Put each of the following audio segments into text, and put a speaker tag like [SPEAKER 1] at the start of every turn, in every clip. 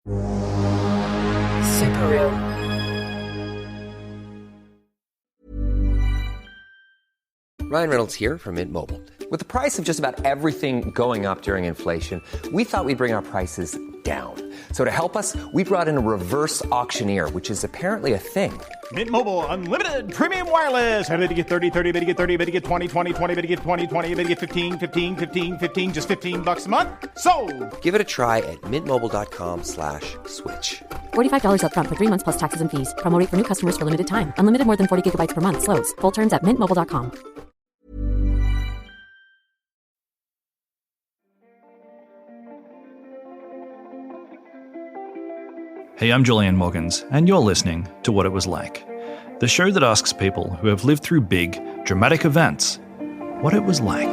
[SPEAKER 1] Super real.
[SPEAKER 2] Ryan Reynolds here from Mint Mobile. With the price of just about everything going up during inflation, we thought we'd bring our prices down. So to help us, we brought in a reverse auctioneer, which is apparently a thing.
[SPEAKER 3] Mint Mobile Unlimited Premium Wireless. How to get 30, 30, bit to get 30, bit to get 20, 20, 20, bit to get 20, 20, bit to get 15, 15, 15, 15, just $15 a month? Sold!
[SPEAKER 2] Give it a try at mintmobile.com/switch.
[SPEAKER 4] $45 up front for 3 months plus taxes and fees. Promo rate for new customers for limited time. Unlimited more than 40 gigabytes per month. Slows full terms at mintmobile.com.
[SPEAKER 5] Hey, I'm Julian Moggins, and you're listening to What It Was Like, the show that asks people who have lived through big, dramatic events what it was like.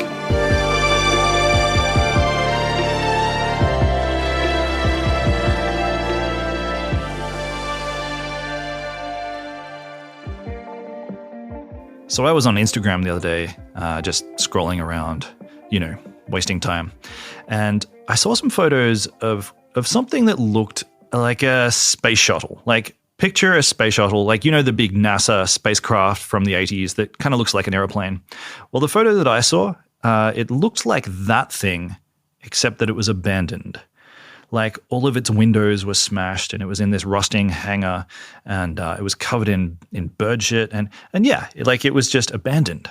[SPEAKER 5] So I was on Instagram the other day, just scrolling around, wasting time, and I saw some photos of something that looked like a space shuttle. Like, picture a space shuttle, like, the big NASA spacecraft from the 80s that kind of looks like an airplane. Well, the photo that I saw, it looked like that thing, except that it was abandoned. Like, all of its windows were smashed, and it was in this rusting hangar, and it was covered in bird shit, and yeah, it was just abandoned.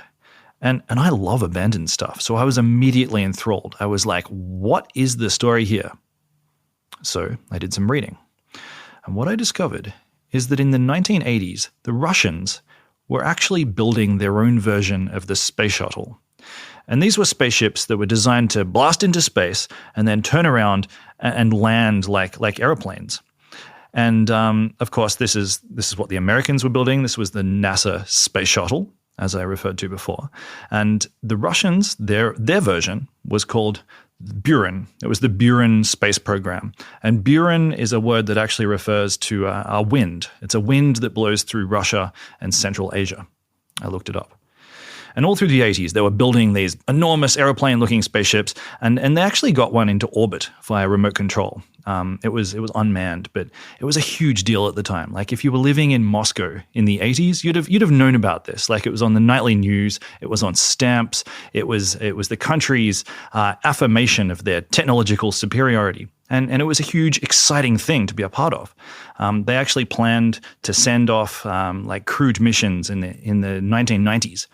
[SPEAKER 5] And I love abandoned stuff, so I was immediately enthralled. I was like, what is the story here? So I did some reading. And what I discovered is that in the 1980s, the Russians were actually building their own version of the space shuttle. And these were spaceships that were designed to blast into space and then turn around and land like airplanes. And of course, this is what the Americans were building. This was the NASA space shuttle, as I referred to before. And the Russians, their version was called Buran. It was the Buran space program. And Buran is a word that actually refers to a wind. It's a wind that blows through Russia and Central Asia. I looked it up. And all through the 80s, they were building these enormous airplane-looking spaceships, and they actually got one into orbit via remote control. It was unmanned, but it was a huge deal at the time. Like, if you were living in Moscow in the 80s, you'd have known about this. Like, it was on the nightly news, it was on stamps, it was the country's affirmation of their technological superiority. And it was a huge, exciting thing to be a part of. They actually planned to send off crewed missions in the 1990s.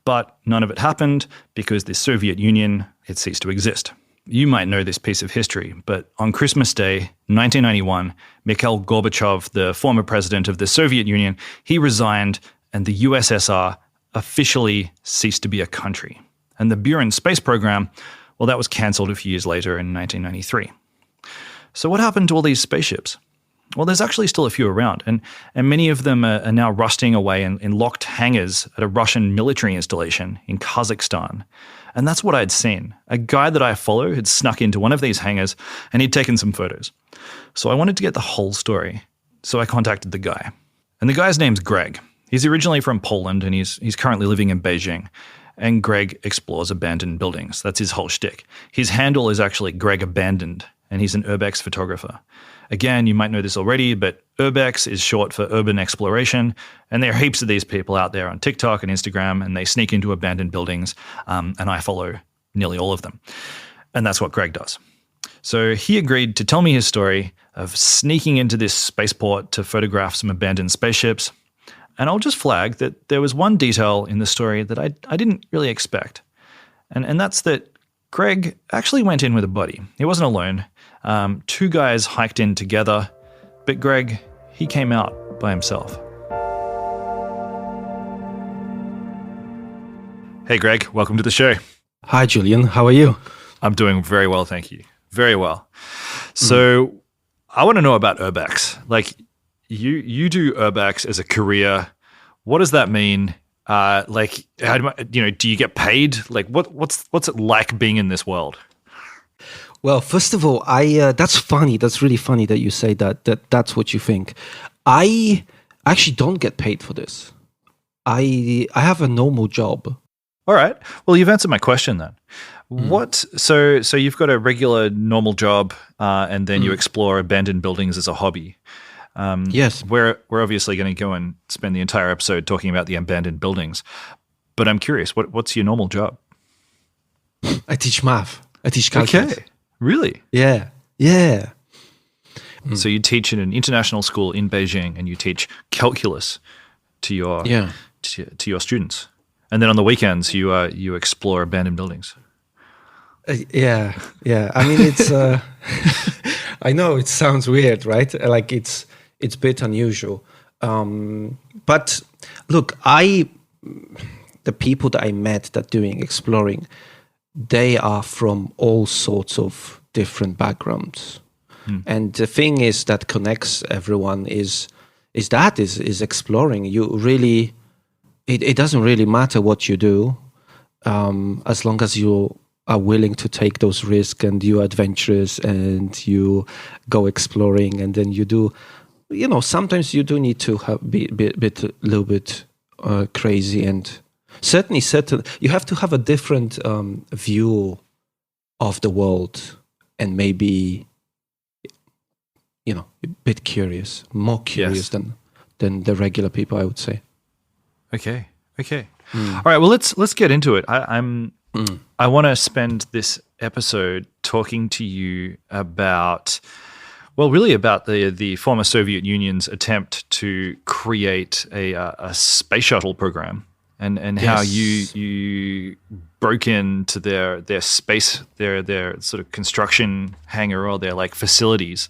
[SPEAKER 5] But none of it happened because the Soviet Union had ceased to exist. You might know this piece of history, but on Christmas Day, 1991, Mikhail Gorbachev, the former president of the Soviet Union, he resigned, and the USSR officially ceased to be a country. And the Buran space program, well, that was cancelled a few years later in 1993. So what happened to all these spaceships? Well, there's actually still a few around, and many of them are now rusting away in locked hangars at a Russian military installation in Kazakhstan. And that's what I'd seen. A guy that I follow had snuck into one of these hangars, and he'd taken some photos. So I wanted to get the whole story, so I contacted the guy. And the guy's name's Greg. He's originally from Poland, and he's currently living in Beijing. And Greg explores abandoned buildings. That's his whole shtick. His handle is actually Greg Abandoned, and he's an urbex photographer. Again, you might know this already, but urbex is short for urban exploration, and there are heaps of these people out there on TikTok and Instagram, and they sneak into abandoned buildings, and I follow nearly all of them. And that's what Greg does. So he agreed to tell me his story of sneaking into this spaceport to photograph some abandoned spaceships. And I'll just flag that there was one detail in the story that I didn't really expect, and that's that Greg actually went in with a buddy. He wasn't alone. Two guys hiked in together, but Greg, he came out by himself. Hey, Greg, welcome to the show.
[SPEAKER 6] Hi, Julian. How are you?
[SPEAKER 5] I'm doing very well, thank you. Very well. So I want to know about urbex. Like, you do urbex as a career. What does that mean? How do you get paid? Like, what's it like being in this world?
[SPEAKER 6] Well, first of all, that's funny. That's really funny that you say that's what you think. I actually don't get paid for this. I have a normal job.
[SPEAKER 5] All right. Well, you've answered my question then. So you've got a regular normal job, and then you explore abandoned buildings as a hobby.
[SPEAKER 6] Yes.
[SPEAKER 5] We're obviously going to go and spend the entire episode talking about the abandoned buildings. But I'm curious, what's your normal job?
[SPEAKER 6] I teach math. I teach calculus.
[SPEAKER 5] Okay. Really?
[SPEAKER 6] Yeah.
[SPEAKER 5] So you teach in an international school in Beijing, and you teach calculus to your to your students. And then on the weekends, you explore abandoned buildings.
[SPEAKER 6] Yeah. I mean, it's. I know it sounds weird, right? Like it's a bit unusual. But look, the people that I met that doing exploring, they are from all sorts of different backgrounds. And the thing is that connects everyone is exploring. You really, it doesn't really matter what you do, as long as you are willing to take those risks and you're adventurous and you go exploring, and then you do, sometimes you do need to be a little bit crazy, and certainly you have to have a different view of the world, and maybe a bit curious, more curious than the regular people, I would say.
[SPEAKER 5] Okay. All right. Well, let's get into it. I want to spend this episode talking to you about, about the former Soviet Union's attempt to create a space shuttle program, and how you broke into their space, their sort of construction hangar, or their like facilities,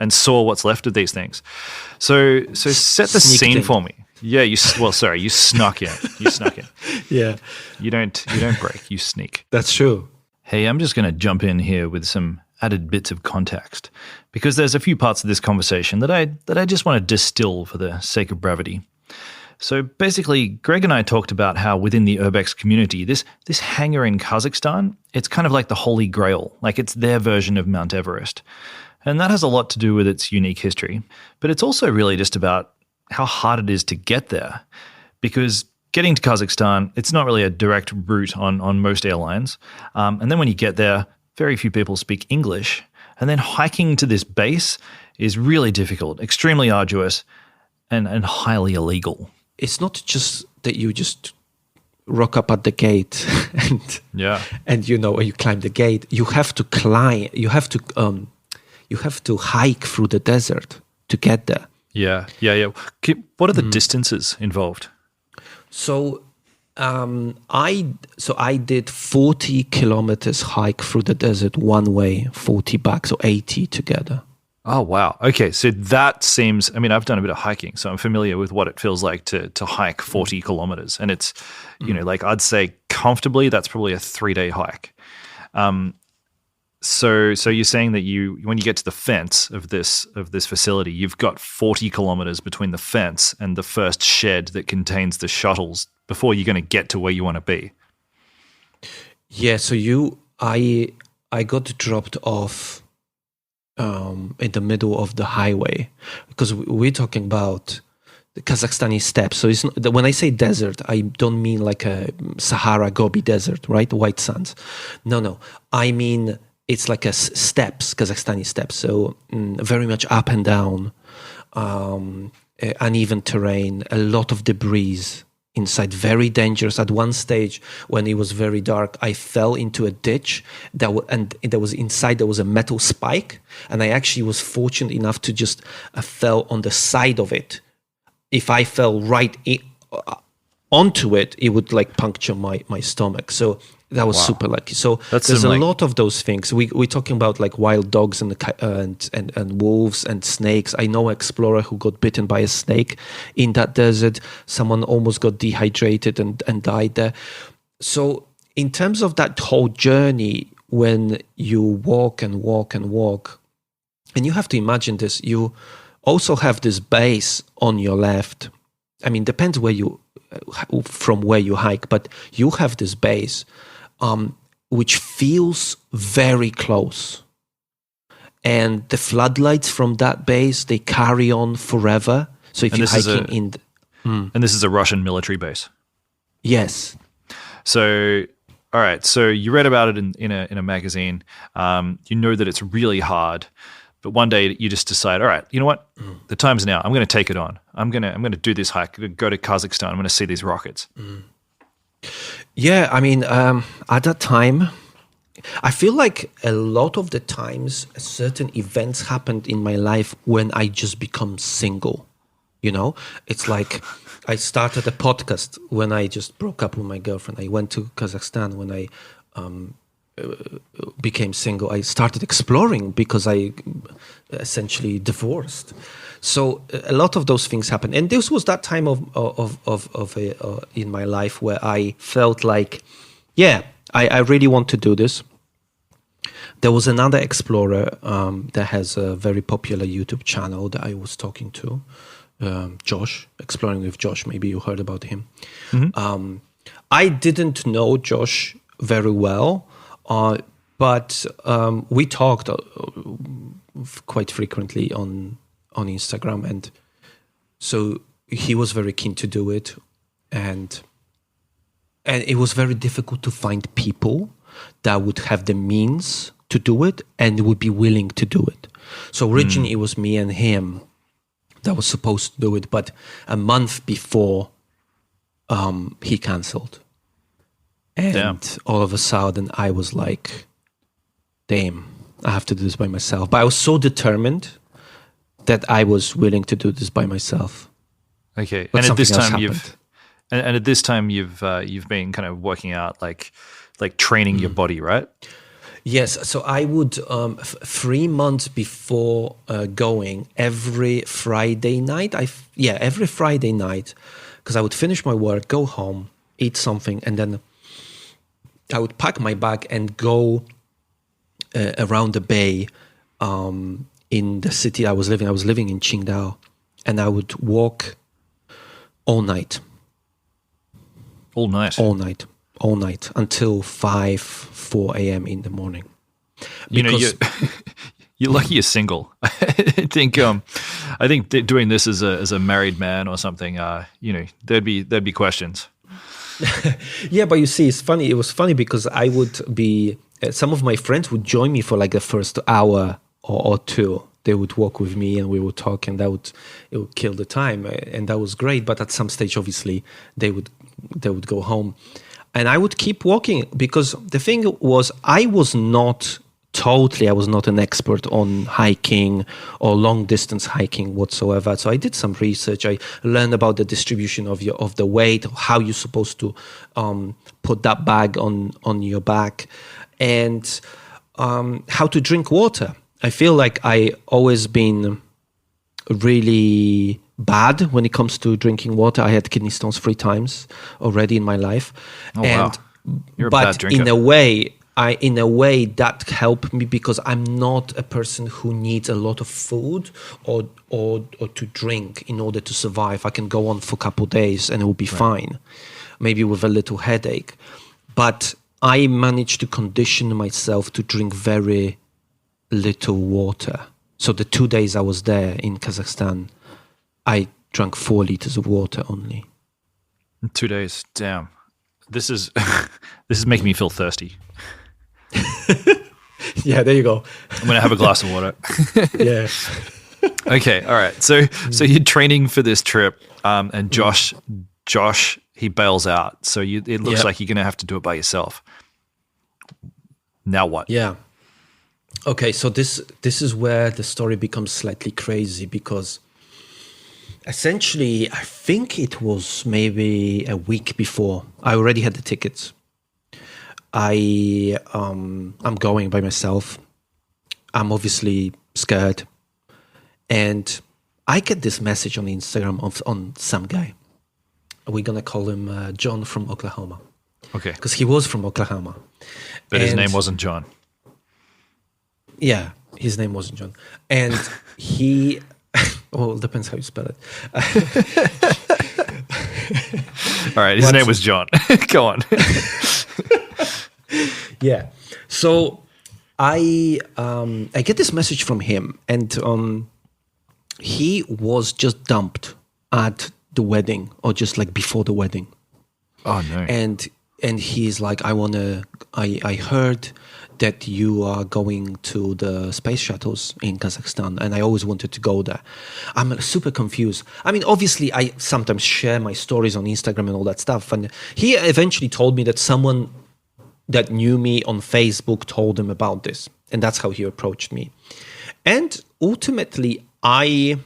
[SPEAKER 5] and saw what's left of these things. So set the scene for me. Yeah, you snuck in. You snuck in.
[SPEAKER 6] Yeah.
[SPEAKER 5] You don't break, you sneak.
[SPEAKER 6] That's true.
[SPEAKER 5] Hey, I'm just going to jump in here with some added bits of context, because there's a few parts of this conversation that I just want to distill for the sake of brevity. So basically, Greg and I talked about how within the urbex community, this hangar in Kazakhstan, it's kind of like the Holy Grail, like it's their version of Mount Everest. And that has a lot to do with its unique history. But it's also really just about how hard it is to get there, because getting to Kazakhstan, it's not really a direct route on most airlines. And then when you get there, very few people speak English. And then hiking to this base is really difficult, extremely arduous, and highly illegal.
[SPEAKER 6] It's not just that you just rock up at the gate and you climb the gate. You have to climb. You have to hike through the desert to get there.
[SPEAKER 5] Yeah. What are the distances involved?
[SPEAKER 6] So, I did 40 kilometers hike through the desert one way, 40 back, so 80 together.
[SPEAKER 5] Oh, wow. Okay, so that seems, I've done a bit of hiking, so I'm familiar with what it feels like to hike 40 kilometers. And it's, I'd say comfortably, that's probably a 3-day hike. So you're saying that when you get to the fence of this facility, you've got 40 kilometers between the fence and the first shed that contains the shuttles before you're going to get to where you want to be.
[SPEAKER 6] Yeah. So I got dropped off in the middle of the highway, because we're talking about the Kazakhstani steppes. So it's not, when I say desert, I don't mean like a Sahara Gobi desert, right? The white sands. No. I mean, it's like a steppes, Kazakhstani steppes. So very much up and down, uneven terrain, a lot of debris inside, very dangerous. At one stage, when it was very dark, I fell into a ditch and there was inside, there was a metal spike. And I actually was fortunate enough to just fell on the side of it. If I fell right onto it, it would like puncture my stomach. So that was super lucky. So there's a lot of those things. We're talking about like wild dogs and wolves and snakes. I know an explorer who got bitten by a snake in that desert. Someone almost got dehydrated and died there. So in terms of that whole journey, when you walk and walk and walk, and you have to imagine this, you also have this base on your left. Depends from where you hike, but you have this base which feels very close. And the floodlights from that base, they carry on forever. So if you're hiking
[SPEAKER 5] And this is a Russian military base?
[SPEAKER 6] Yes.
[SPEAKER 5] So all right, so you read about it in a magazine. You know that it's really hard, but one day you just decide, all right, you know what? The time's now. I'm going to take it on. I'm going to do this hike. I'm going to go to Kazakhstan. I'm going to see these rockets.
[SPEAKER 6] Yeah, I mean, at that time, I feel like a lot of the times certain events happened in my life when I just become single. You know, it's like I started a podcast when I just broke up with my girlfriend. I went to Kazakhstan when I became single. I started exploring because I essentially divorced. So a lot of those things happened, and this was that time in my life where I felt like, yeah, I really want to do this. There was another explorer that has a very popular YouTube channel that I was talking to, Josh, Exploring with Josh. Maybe you heard about him. Mm-hmm. I didn't know Josh very well, but we talked quite frequently on Instagram, and so he was very keen to do it, and it was very difficult to find people that would have the means to do it and would be willing to do it. So originally it was me and him that was supposed to do it, but a month before he cancelled. And all of a sudden I was like, damn, I have to do this by myself. But I was so determined that I was willing to do this by myself.
[SPEAKER 5] Okay.
[SPEAKER 6] But
[SPEAKER 5] and at this time
[SPEAKER 6] happened.
[SPEAKER 5] you've been kind of working out like training your body, right?
[SPEAKER 6] Yes, so I would 3 months before going every Friday night. Every Friday night, because I would finish my work, go home, eat something, and then I would pack my bag and go around the bay in the city I was living. I was living in Qingdao, and I would walk all night.
[SPEAKER 5] All night.
[SPEAKER 6] All night until 4 a.m. in the morning.
[SPEAKER 5] You know, you're lucky you're single. I think doing this as a married man or something, there'd be questions.
[SPEAKER 6] Yeah, but you see, it's funny. It was funny because I would be. Some of my friends would join me for like the first hour or two. They would walk with me and we would talk, and it would kill the time, and that was great. But at some stage, obviously, they would go home. And I would keep walking because the thing was, I was not an expert on hiking or long distance hiking whatsoever. So I did some research. I learned about the distribution of the weight, how you're supposed to put that bag on your back, and how to drink water. I feel like I always been really bad when it comes to drinking water. I had kidney stones 3 times already in my life.
[SPEAKER 5] Oh, wow. You're a bad drinker.
[SPEAKER 6] In a way that helped me because I'm not a person who needs a lot of food or to drink in order to survive. I can go on for a couple of days and it will be fine, maybe with a little headache. But I managed to condition myself to drink very little water. So the 2 days I was there in Kazakhstan, I drank 4 liters of water only.
[SPEAKER 5] 2 days, damn. This is making me feel thirsty.
[SPEAKER 6] Yeah, there you go.
[SPEAKER 5] I'm gonna have a glass of water.
[SPEAKER 6] Yeah.
[SPEAKER 5] Okay, all right. So you're training for this trip, and Josh, he bails out. So it looks like you're gonna have to do it by yourself. Now what?
[SPEAKER 6] Yeah. Okay, so this is where the story becomes slightly crazy because essentially, I think it was maybe a week before. I already had the tickets. I'm going by myself. I'm obviously scared, and I get this message on Instagram on some guy. We're gonna call him John from Oklahoma.
[SPEAKER 5] Okay,
[SPEAKER 6] because he was from Oklahoma,
[SPEAKER 5] but his name wasn't John.
[SPEAKER 6] Yeah, his name wasn't John, and he. Well, it depends how you spell it.
[SPEAKER 5] All right, his name was John. Go on.
[SPEAKER 6] Yeah. So I get this message from him, and he was just dumped at the wedding, or just like before the wedding.
[SPEAKER 5] Oh no!
[SPEAKER 6] And and he's like, I heard that you are going to the space shuttles in Kazakhstan, and I always wanted to go there. I'm super confused. I mean, obviously, I sometimes share my stories on Instagram and all that stuff. And he eventually told me that someone that knew me on Facebook told him about this, and that's how he approached me. And ultimately, I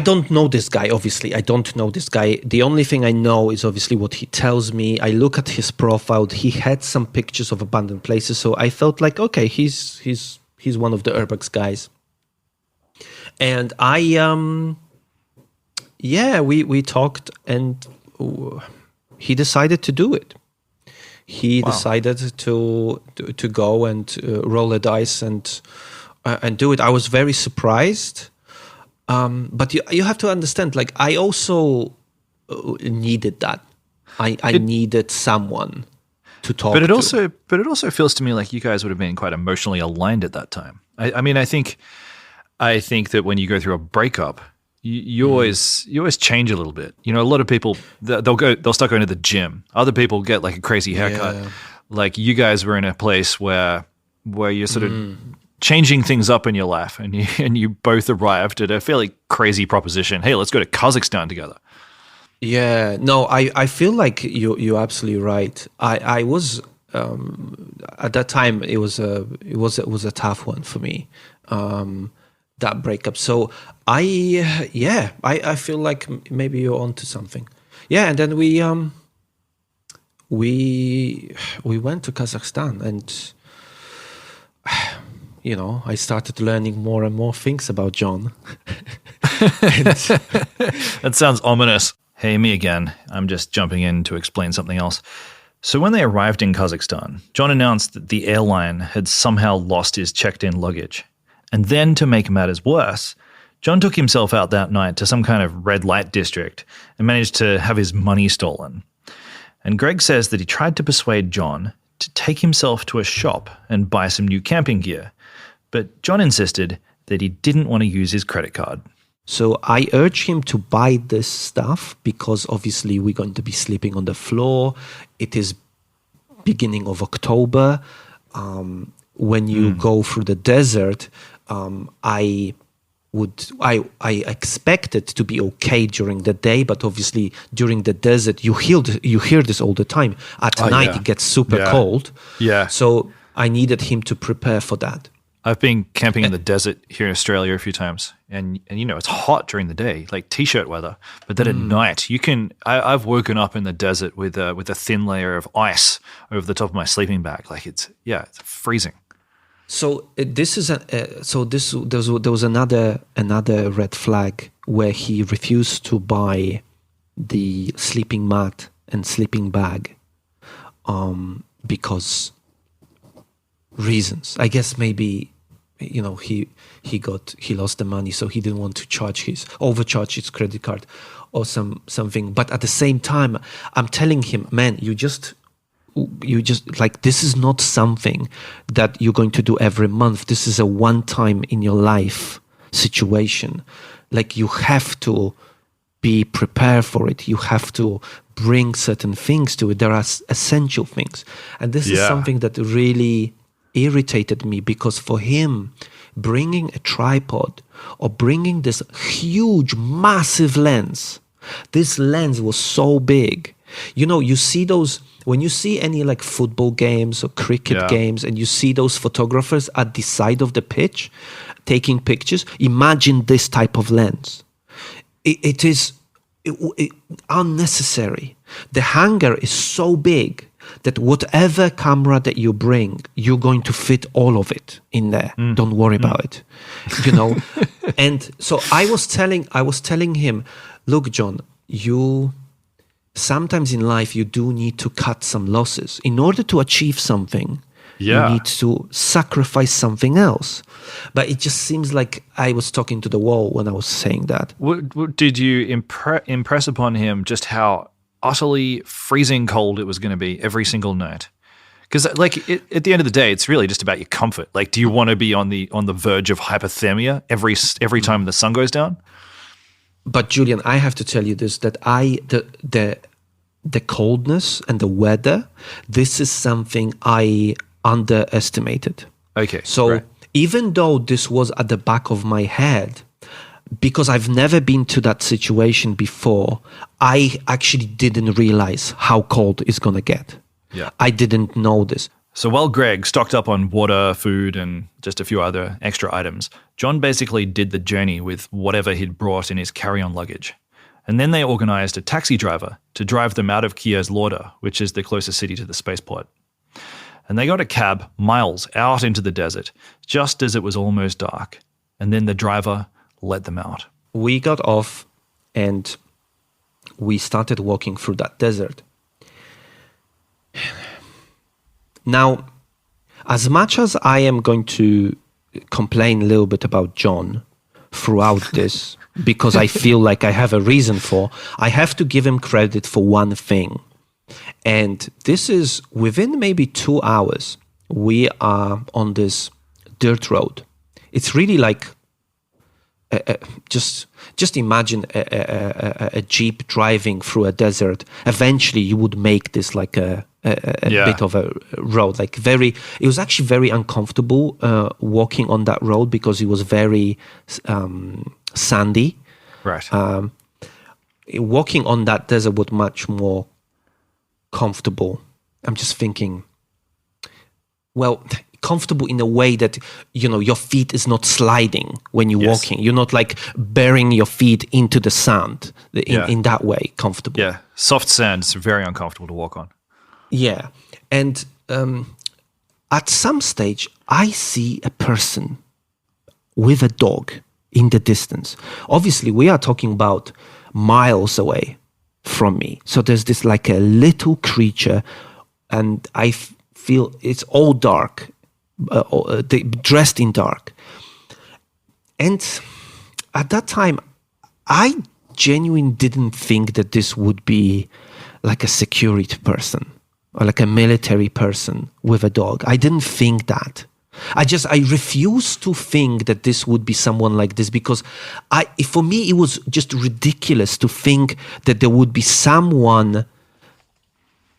[SPEAKER 6] don't know this guy, obviously. I don't know this guy. The only thing I know is obviously what he tells me. I look at his profile. He had some pictures of abandoned places. So I felt like, okay, he's one of the Urbex guys. And we talked, and he decided to do it. He decided to go and roll a dice and do it. I was very surprised. But you have to understand, like, I also needed that. I needed someone to talk to.
[SPEAKER 5] But it also feels to me like you guys would have been quite emotionally aligned at that time. I mean, I think that when you go through a breakup, you always change a little bit. You know, a lot of people they'll start going to the gym. Other people get like a crazy haircut. Yeah. Like you guys were in a place where you're sort of changing things up in your life, and you both arrived at a fairly crazy proposition. Hey, let's go to Kazakhstan together.
[SPEAKER 6] Yeah, no, I feel like you're absolutely right. I was at that time it was a tough one for me, that breakup. So I feel like maybe you're onto something. Yeah, and then we went to Kazakhstan, and you know, I started learning more and more things about John.
[SPEAKER 5] That sounds ominous. Hey, me again. I'm just jumping in to explain something else. So when they arrived in Kazakhstan, John announced that the airline had somehow lost his checked-in luggage. And then, to make matters worse, John took himself out that night to some kind of red light district and managed to have his money stolen. And Greg says that he tried to persuade John to take himself to a shop and buy some new camping gear. But John insisted that he didn't want to use his credit card.
[SPEAKER 6] So I urged him to buy this stuff because obviously we're going to be sleeping on the floor. It is beginning of October. When you go through the desert, I expected to be okay during the day, but obviously during the desert, you hear this all the time. At night, it gets super cold.
[SPEAKER 5] Yeah.
[SPEAKER 6] So I needed him to prepare for that.
[SPEAKER 5] I've been camping in the desert here in Australia a few times, and you know, it's hot during the day, like t-shirt weather, but then at night I've woken up in the desert with a thin layer of ice over the top of my sleeping bag. Like it's freezing.
[SPEAKER 6] So there was another red flag where he refused to buy the sleeping mat and sleeping bag, because reasons. I guess maybe, you know, he lost the money, so he didn't want to overcharge his credit card or something. But at the same time, I'm telling him, man, you just like, this is not something that you're going to do every month. This is a one time in your life situation. Like, you have to be prepared for it. You have to bring certain things to it. There are essential things. And this is something that really irritated me, because for him, bringing a tripod or bringing this huge, massive lens, this lens was so big. You know, you see those, when you see any like football games or cricket games, and you see those photographers at the side of the pitch taking pictures, imagine this type of lens. It is unnecessary. The hangar is so big that whatever camera that you bring, you're going to fit all of it in there. Don't worry about it, you know. And so I was telling him, look, John, sometimes in life you do need to cut some losses in order to achieve something. You need to sacrifice something else. But it just seems like I was talking to the wall when I was saying that.
[SPEAKER 5] Did you impress upon him just how utterly freezing cold it was going to be every single night? Because like at the end of the day, it's really just about your comfort. Like, do you want to be on the verge of hypothermia every time the sun goes down?
[SPEAKER 6] But Julian, I have to tell you this, that the coldness and the weather, this is something I underestimated.
[SPEAKER 5] Okay.
[SPEAKER 6] So
[SPEAKER 5] right.
[SPEAKER 6] even though this was at the back of my head, because I've never been to that situation before, I actually didn't realize how cold it's going to get.
[SPEAKER 5] Yeah.
[SPEAKER 6] I didn't know this.
[SPEAKER 5] So while Greg stocked up on water, food, and just a few other extra items, John basically did the journey with whatever he'd brought in his carry-on luggage. And then they organized a taxi driver to drive them out of Kierzlauda, which is the closest city to the spaceport. And they got a cab miles out into the desert, just as it was almost dark. And then the driver let them out.
[SPEAKER 6] We got off and we started walking through that desert. Now, as much as I am going to complain a little bit about John throughout this, because I feel like I have a reason for, I have to give him credit for one thing. And this is within maybe 2 hours, we are on this dirt road. It's really like, just imagine a jeep driving through a desert. Eventually, you would make this like a bit of a road. Like it was actually very uncomfortable walking on that road because it was very sandy.
[SPEAKER 5] Right.
[SPEAKER 6] Walking on that desert was much more comfortable. I'm just thinking, well, comfortable in a way that, you know, your feet is not sliding when you're walking. You're not like burying your feet into the sand in that way, comfortable.
[SPEAKER 5] Yeah, soft sand's very uncomfortable to walk on.
[SPEAKER 6] Yeah. And at some stage, I see a person with a dog in the distance. Obviously, we are talking about miles away from me. So there's this like a little creature, and I feel it's all dark, dressed in dark. And at that time, I genuinely didn't think that this would be like a security person or like a military person with a dog. I didn't think that. I refused to think that this would be someone like this, because for me, it was just ridiculous to think that there would be someone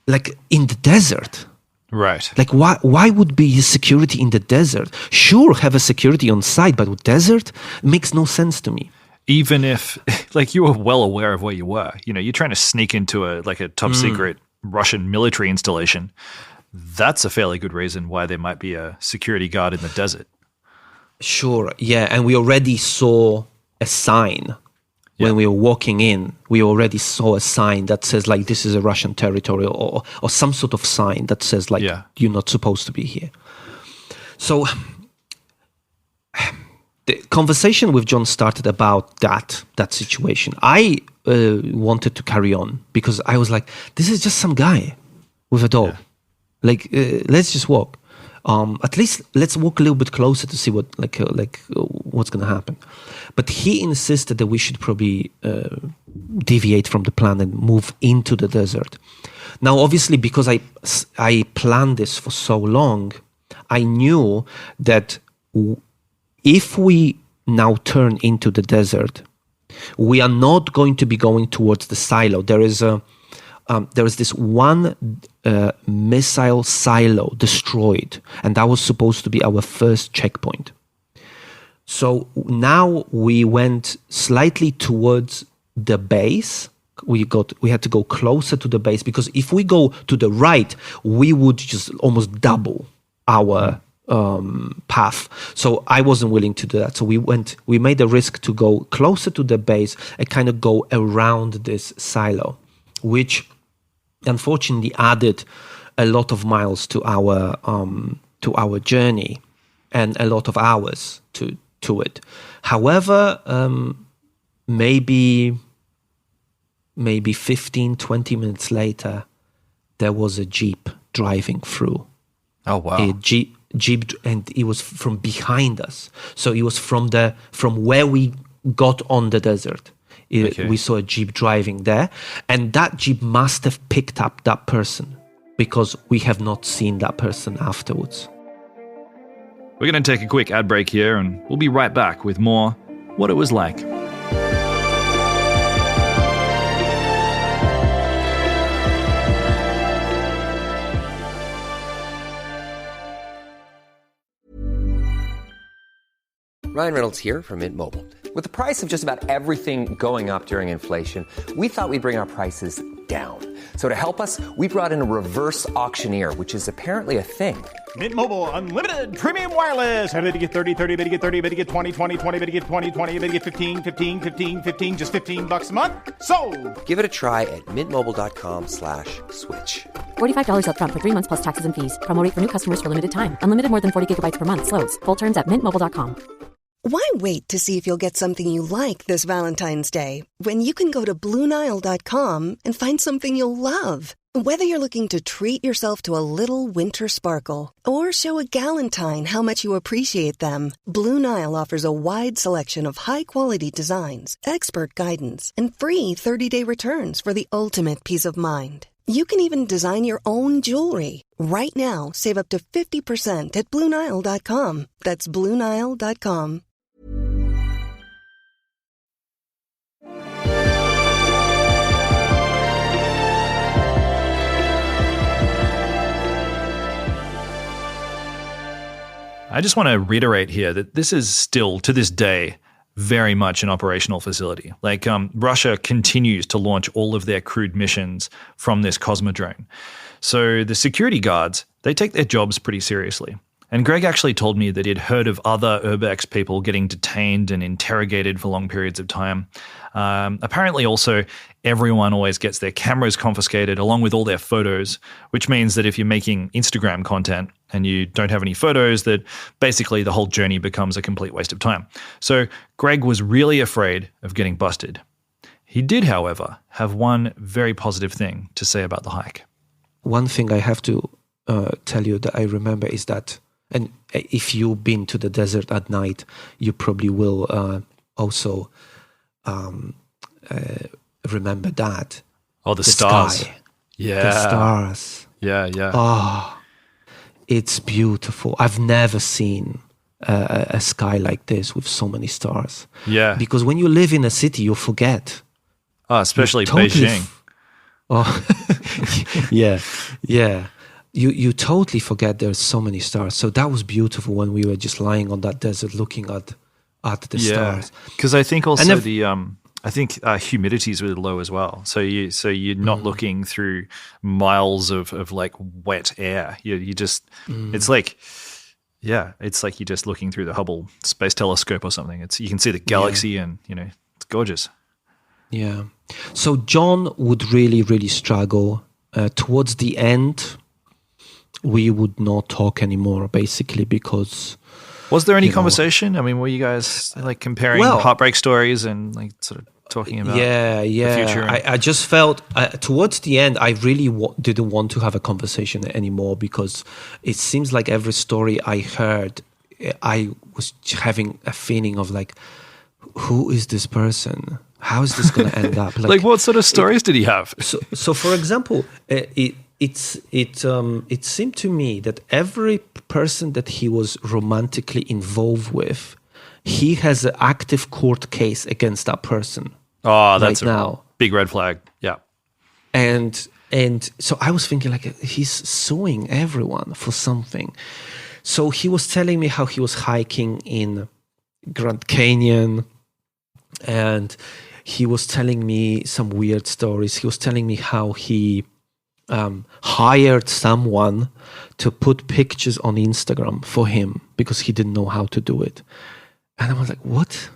[SPEAKER 6] like in the desert.
[SPEAKER 5] Right.
[SPEAKER 6] Like, why would be security in the desert? Sure, have a security on site, but with desert makes no sense to me.
[SPEAKER 5] Even if, like, you were well aware of where you were. You know, you're trying to sneak into a top secret Russian military installation. That's a fairly good reason why there might be a security guard in the desert. Sure,
[SPEAKER 6] yeah, and we already saw a sign. When we were walking in, we already saw a sign that says, like, this is a Russian territory, or some sort of sign that says, like, you're not supposed to be here. So the conversation with John started about that situation. I wanted to carry on because I was like, this is just some guy with a dog. Yeah. Like, let's just walk. At least let's walk a little bit closer to see what what's going to happen. But he insisted that we should probably deviate from the plan and move into the desert. Now, obviously, because I planned this for so long, I knew that if we now turn into the desert, we are not going to be going towards the silo. There is this one missile silo destroyed, and that was supposed to be our first checkpoint. So now we went slightly towards the base. We had to go closer to the base, because if we go to the right, we would just almost double our path. So I wasn't willing to do that. So we made a risk to go closer to the base and kind of go around this silo, which unfortunately added a lot of miles to our journey and a lot of hours to it. However, maybe 15, 20 minutes later, there was a Jeep driving through.
[SPEAKER 5] Oh, wow.
[SPEAKER 6] A Jeep, and it was from behind us. So it was from where we got on the desert. We saw a Jeep driving there, and that Jeep must have picked up that person, because we have not seen that person afterwards.
[SPEAKER 5] We're going to take a quick ad break here, and we'll be right back with more What It Was Like.
[SPEAKER 2] Ryan Reynolds here from Mint Mobile. With the price of just about everything going up during inflation, we thought we'd bring our prices down. So to help us, we brought in a reverse auctioneer, which is apparently a thing.
[SPEAKER 3] Mint Mobile Unlimited Premium Wireless. How to get 30, 30, bit to get 30, bit to get 20, 20, 20, bit to get 20, 20, bit to get 15, 15, 15, 15, just $15 a month? Sold!
[SPEAKER 2] Give it a try at mintmobile.com/switch.
[SPEAKER 4] $45 up front for 3 months plus taxes and fees. Promo rate for new customers for limited time. Unlimited more than 40 gigabytes per month. Slows full terms at mintmobile.com.
[SPEAKER 1] Why wait to see if you'll get something you like this Valentine's Day when you can go to BlueNile.com and find something you'll love? Whether you're looking to treat yourself to a little winter sparkle or show a galentine how much you appreciate them, Blue Nile offers a wide selection of high-quality designs, expert guidance, and free 30-day returns for the ultimate peace of mind. You can even design your own jewelry. Right now, save up to 50% at BlueNile.com. That's BlueNile.com.
[SPEAKER 5] I just want to reiterate here that this is still, to this day, very much an operational facility. Like Russia continues to launch all of their crewed missions from this Cosmodrome. So the security guards, they take their jobs pretty seriously. And Greg actually told me that he'd heard of other Urbex people getting detained and interrogated for long periods of time. Apparently also, everyone always gets their cameras confiscated along with all their photos, which means that if you're making Instagram content and you don't have any photos, that basically the whole journey becomes a complete waste of time. So Greg was really afraid of getting busted. He did, however, have one very positive thing to say about the hike.
[SPEAKER 6] One thing I have to tell you that I remember is that, and if you've been to the desert at night, you probably will also remember that.
[SPEAKER 5] Oh, the stars.
[SPEAKER 6] Sky.
[SPEAKER 5] Yeah.
[SPEAKER 6] The stars.
[SPEAKER 5] Yeah, yeah.
[SPEAKER 6] Oh, it's beautiful. I've never seen a sky like this with so many stars.
[SPEAKER 5] Yeah.
[SPEAKER 6] Because when you live in a city, you forget.
[SPEAKER 5] Oh, especially Beijing.
[SPEAKER 6] Yeah. You totally forget there's so many stars. So that was beautiful when we were just lying on that desert looking at the stars.
[SPEAKER 5] Because I think also humidity is really low as well. So you're not looking through miles of like wet air. You just it's like you're just looking through the Hubble Space Telescope or something. You can see the galaxy and it's gorgeous.
[SPEAKER 6] Yeah. So John would really, really struggle. Towards the end, we would not talk anymore, basically, because...
[SPEAKER 5] Was there any conversation? I mean, were you guys like comparing heartbreak stories and like sort of talking about the future?
[SPEAKER 6] I just felt towards the end, I really didn't want to have a conversation anymore because it seems like every story I heard, I was having a feeling of like, who is this person? How is this going to end up?
[SPEAKER 5] Like what sort of stories did he have?
[SPEAKER 6] So for example, it seemed to me that every person that he was romantically involved with, he has an active court case against that person.
[SPEAKER 5] Oh, that's
[SPEAKER 6] a
[SPEAKER 5] big red flag. Yeah.
[SPEAKER 6] And so I was thinking like he's suing everyone for something. So he was telling me how he was hiking in Grand Canyon, and he was telling me some weird stories. He was telling me how he hired someone to put pictures on Instagram for him because he didn't know how to do it. And I was like, what?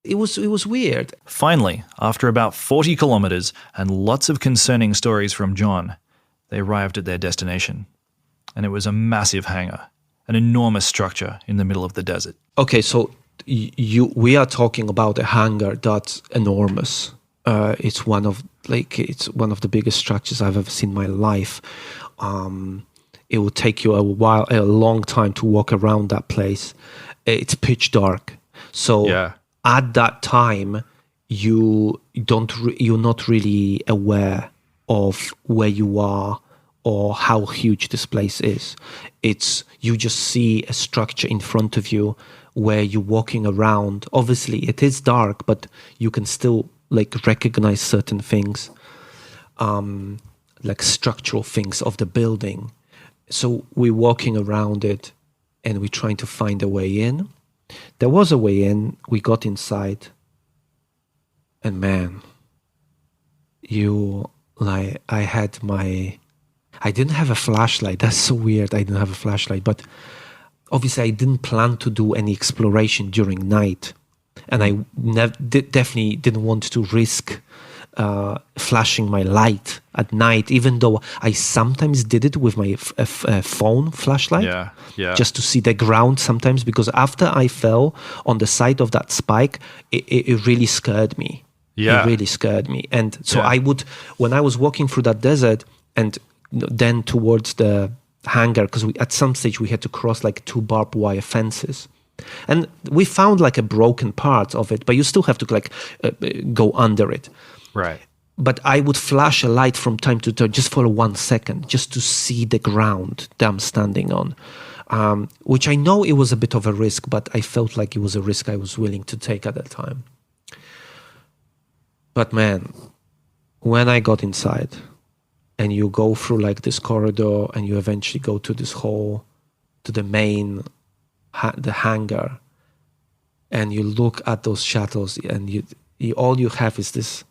[SPEAKER 6] It was weird.
[SPEAKER 5] Finally, after about 40 kilometers and lots of concerning stories from John, they arrived at their destination. And it was a massive hangar, an enormous structure in the middle of the desert.
[SPEAKER 6] Okay, so we are talking about a hangar that's enormous. It's one of the biggest structures I've ever seen in my life. It will take you a long time to walk around that place. It's pitch dark. So at that time, you're not really aware of where you are or how huge this place is. You just see a structure in front of you where you're walking around. Obviously, it is dark, but you can still recognize certain things, like structural things of the building. So we're walking around it and we're trying to find a way in. There was a way in. We got inside, and man, I didn't have a flashlight. That's so weird. I didn't have a flashlight, but obviously I didn't plan to do any exploration during night, and I definitely didn't want to risk flashing my light at night, even though I sometimes did it with my phone flashlight, just to see the ground sometimes, because after I fell on the side of that spike, it really scared me. It really scared me. And so I would, when I was walking through that desert and then towards the hangar, because at some stage we had to cross like 2 barbed wire fences. And we found like a broken part of it, but you still have to like go under it.
[SPEAKER 5] Right.
[SPEAKER 6] But I would flash a light from time to time just for 1 second, just to see the ground that I'm standing on, which I know it was a bit of a risk, but I felt like it was a risk I was willing to take at that time. But man, when I got inside and you go through like this corridor and you eventually go to this hall, to the main, the hangar, and you look at those shuttles and you all you have is this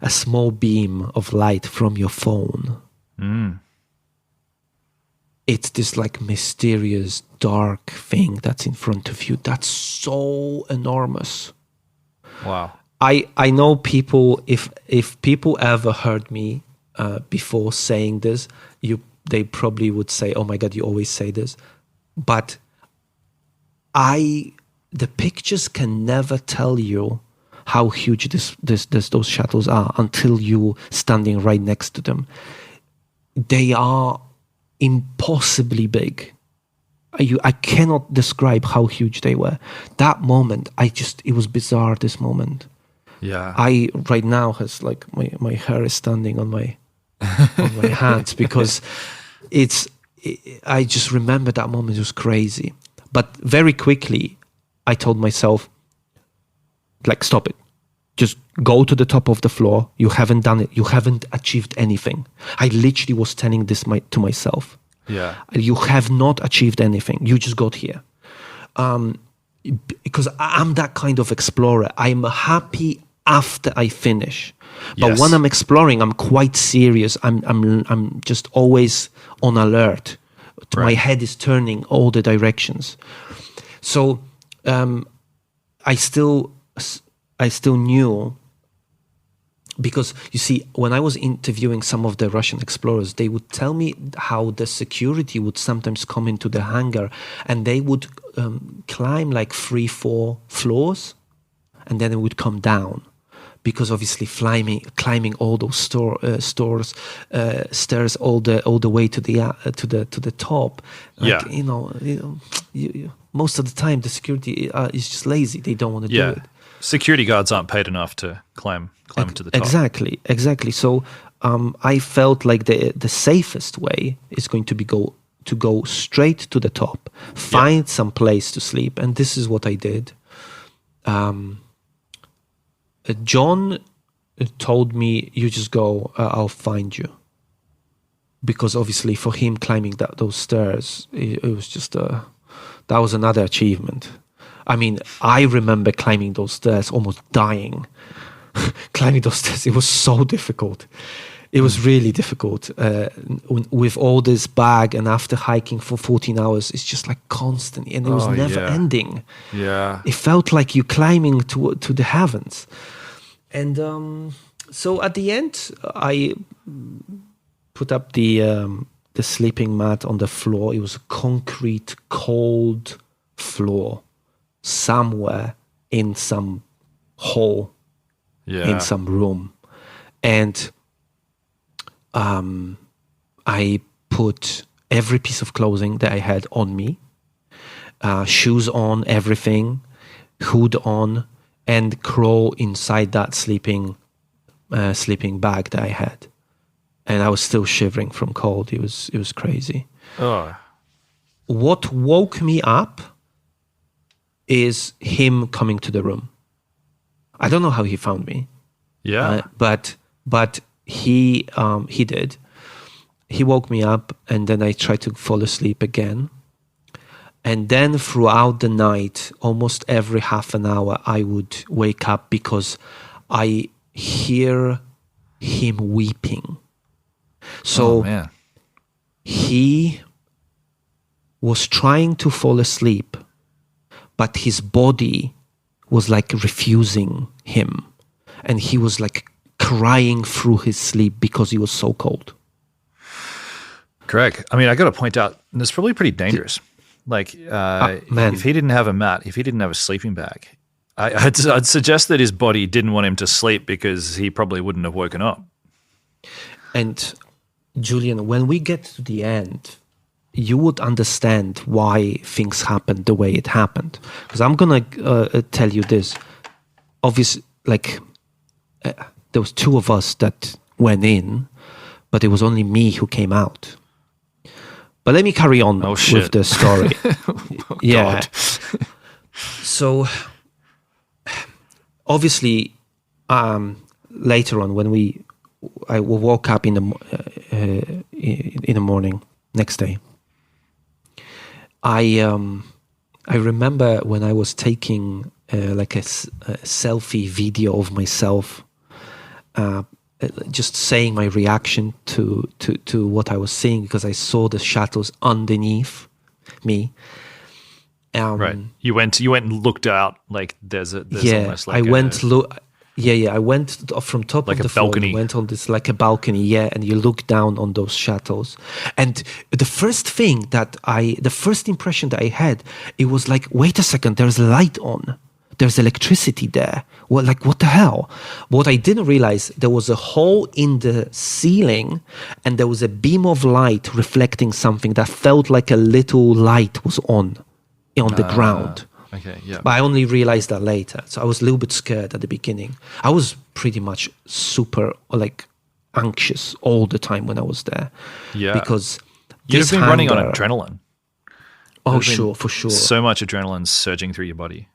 [SPEAKER 6] a small beam of light from your phone. It's this like mysterious dark thing that's in front of you. That's so enormous.
[SPEAKER 5] Wow.
[SPEAKER 6] I know people, if people ever heard me before saying this, they probably would say, oh my God, you always say this. But the pictures can never tell you how huge those shuttles are until you standing right next to them. They are impossibly big. I cannot describe how huge they were. That moment, it was bizarre, this moment.
[SPEAKER 5] Yeah.
[SPEAKER 6] I right now has like my hair is standing on my on my hands because I just remember that moment. It was crazy. But very quickly I told myself, like, stop it. Just go to the top of the floor. You haven't done it. You haven't achieved anything. I literally was telling this to myself.
[SPEAKER 5] Yeah.
[SPEAKER 6] You have not achieved anything. You just got here. Because I'm that kind of explorer. I'm happy after I finish. But when I'm exploring, I'm quite serious. I'm just always on alert. Right. My head is turning all the directions. So I still knew, because you see, when I was interviewing some of the Russian explorers, they would tell me how the security would sometimes come into the hangar and they would climb like 3-4 floors and then it would come down, because obviously climbing all those stairs all the way to the top. Like, most of the time the security is just lazy. They don't want to do it.
[SPEAKER 5] Security guards aren't paid enough to climb to the top.
[SPEAKER 6] Exactly. So I felt like the safest way is going to be to go straight to the top, find some place to sleep, and this is what I did. John told me, you just go, I'll find you. Because obviously for him climbing those stairs, it was just that was another achievement. I mean, I remember climbing those stairs, almost dying. Climbing those stairs, it was so difficult. It was really difficult. With all this bag and after hiking for 14 hours, it's just like constantly, and it was never ending.
[SPEAKER 5] Yeah.
[SPEAKER 6] It felt like you climbing to the heavens. And so at the end, I put up the sleeping mat on the floor. It was a concrete, cold floor somewhere in some hall, in some room. And I put every piece of clothing that I had on me, shoes on, everything, hood on, and crawl inside that sleeping bag that I had. And I was still shivering from cold. It was crazy.
[SPEAKER 5] Oh.
[SPEAKER 6] What woke me up is him coming to the room. I don't know how he found me.
[SPEAKER 5] Yeah.
[SPEAKER 6] But he did. He woke me up, and then I tried to fall asleep again. And then throughout the night, almost every half an hour, I would wake up because I hear him weeping. So he was trying to fall asleep, but his body was like refusing him. And he was like crying through his sleep because he was so cold.
[SPEAKER 5] Greg, I mean, I got to point out, it's probably pretty dangerous. Like, if he didn't have a mat, if he didn't have a sleeping bag, I'd suggest that his body didn't want him to sleep because he probably wouldn't have woken up. And
[SPEAKER 6] Julian, when we get to the end, you would understand why things happened the way it happened. Because I'm going to tell you this. Obviously, there was two of us that went in, but it was only me who came out. But let me carry on with the story.
[SPEAKER 5] God.
[SPEAKER 6] So, obviously, later on, when I woke up in the morning next day, I remember when I was taking a selfie video of myself, just saying my reaction to what I was seeing, because I saw the shuttles underneath me.
[SPEAKER 5] Right. You went and looked out, like there's almost like
[SPEAKER 6] I went from top
[SPEAKER 5] like
[SPEAKER 6] of the
[SPEAKER 5] balcony.
[SPEAKER 6] Floor, went on this like a balcony, and you look down on those shuttles. And the first impression that I had, it was like, wait a second, there's light on. There's electricity there. Well, like, what the hell? What I didn't realize, there was a hole in the ceiling and there was a beam of light reflecting something that felt like a little light was on the ground.
[SPEAKER 5] Okay, yeah.
[SPEAKER 6] But I only realized that later. So I was a little bit scared at the beginning. I was pretty much super, anxious all the time when I was there.
[SPEAKER 5] Yeah.
[SPEAKER 6] Because
[SPEAKER 5] you've been running on adrenaline.
[SPEAKER 6] Oh, sure, for sure.
[SPEAKER 5] So much adrenaline surging through your body.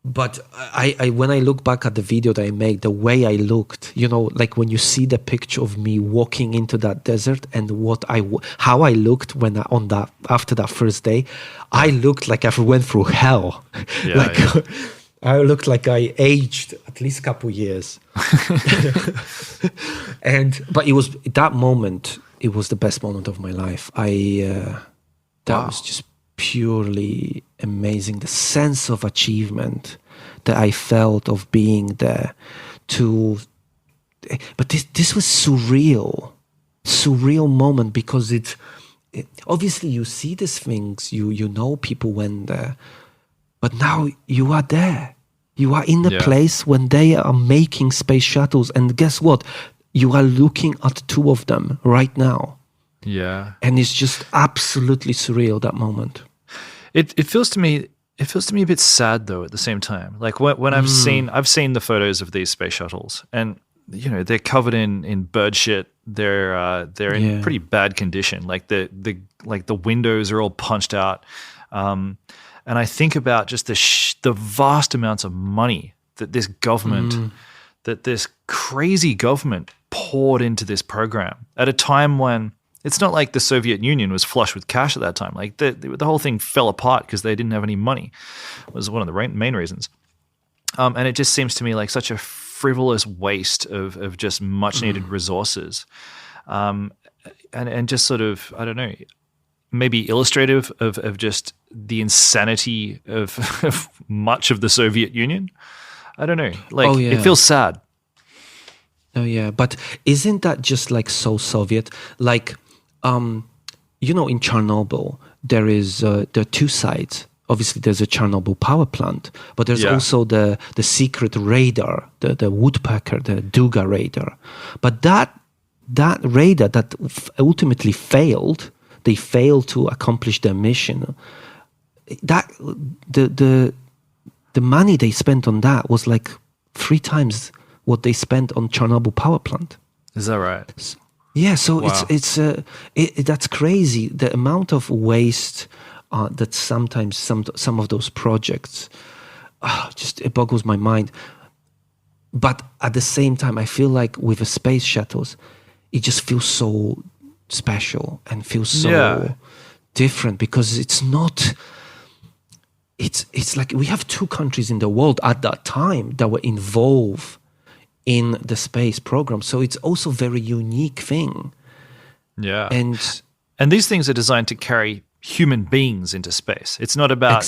[SPEAKER 6] But I when I look back at the video that I made, the way I looked, like when you see the picture of me walking into that desert and how I looked after that first day, I looked like I went through hell.
[SPEAKER 5] Yeah,
[SPEAKER 6] I looked like I aged at least a couple years. But it was that moment. It was the best moment of my life. That was just purely amazing. The sense of achievement that I felt of being there but this was surreal moment, because it obviously you see these things, you know people went there, but now you are there. You are in the place when they are making space shuttles, and guess what? You are looking at two of them right now.
[SPEAKER 5] Yeah.
[SPEAKER 6] And it's just absolutely surreal, that moment.
[SPEAKER 5] It feels to me a bit sad though at the same time. Like when I've seen the photos of these space shuttles, and they're covered in bird shit. They're in pretty bad condition. Like the windows are all punched out. And I think about just the vast amounts of money that this government, that this crazy government poured into this program at a time when it's not like the Soviet Union was flush with cash at that time. Like the whole thing fell apart because they didn't have any money. It was one of the main reasons. And it just seems to me like such a frivolous waste of just much needed resources. And just sort of, I don't know, maybe illustrative of just the insanity of much of the Soviet Union. I don't know. It feels sad.
[SPEAKER 6] Oh yeah, but isn't that just like so Soviet? Like, in Chernobyl, there are two sides. Obviously, there's a Chernobyl power plant, but there's also the secret radar, the Woodpecker, the Duga radar. But that radar that ultimately failed, they failed to accomplish their mission. That the money they spent on that was like 3 times what they spent on Chernobyl power plant.
[SPEAKER 5] Is that right?
[SPEAKER 6] Yeah, so
[SPEAKER 5] wow.
[SPEAKER 6] That's crazy. The amount of waste that sometimes some of those projects, it boggles my mind. But at the same time, I feel like with the space shuttles, it just feels so special and feels so different because it's not. It's like we have two countries in the world at that time that were involved in the space program, so it's also a very unique thing.
[SPEAKER 5] Yeah,
[SPEAKER 6] and
[SPEAKER 5] these things are designed to carry human beings into space. It's not about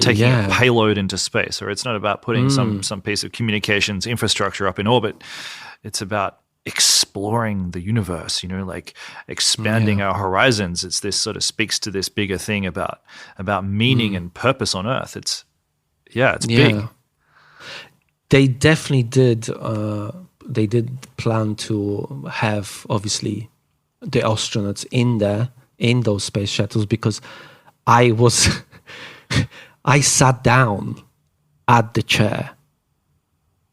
[SPEAKER 5] taking a payload into space, or it's not about putting some piece of communications infrastructure up in orbit. It's about exploring the universe, like expanding our horizons. It's this sort of speaks to this bigger thing about meaning and purpose on Earth. It's big.
[SPEAKER 6] They definitely did. They did plan to have obviously the astronauts in those space shuttles because I sat down at the chair.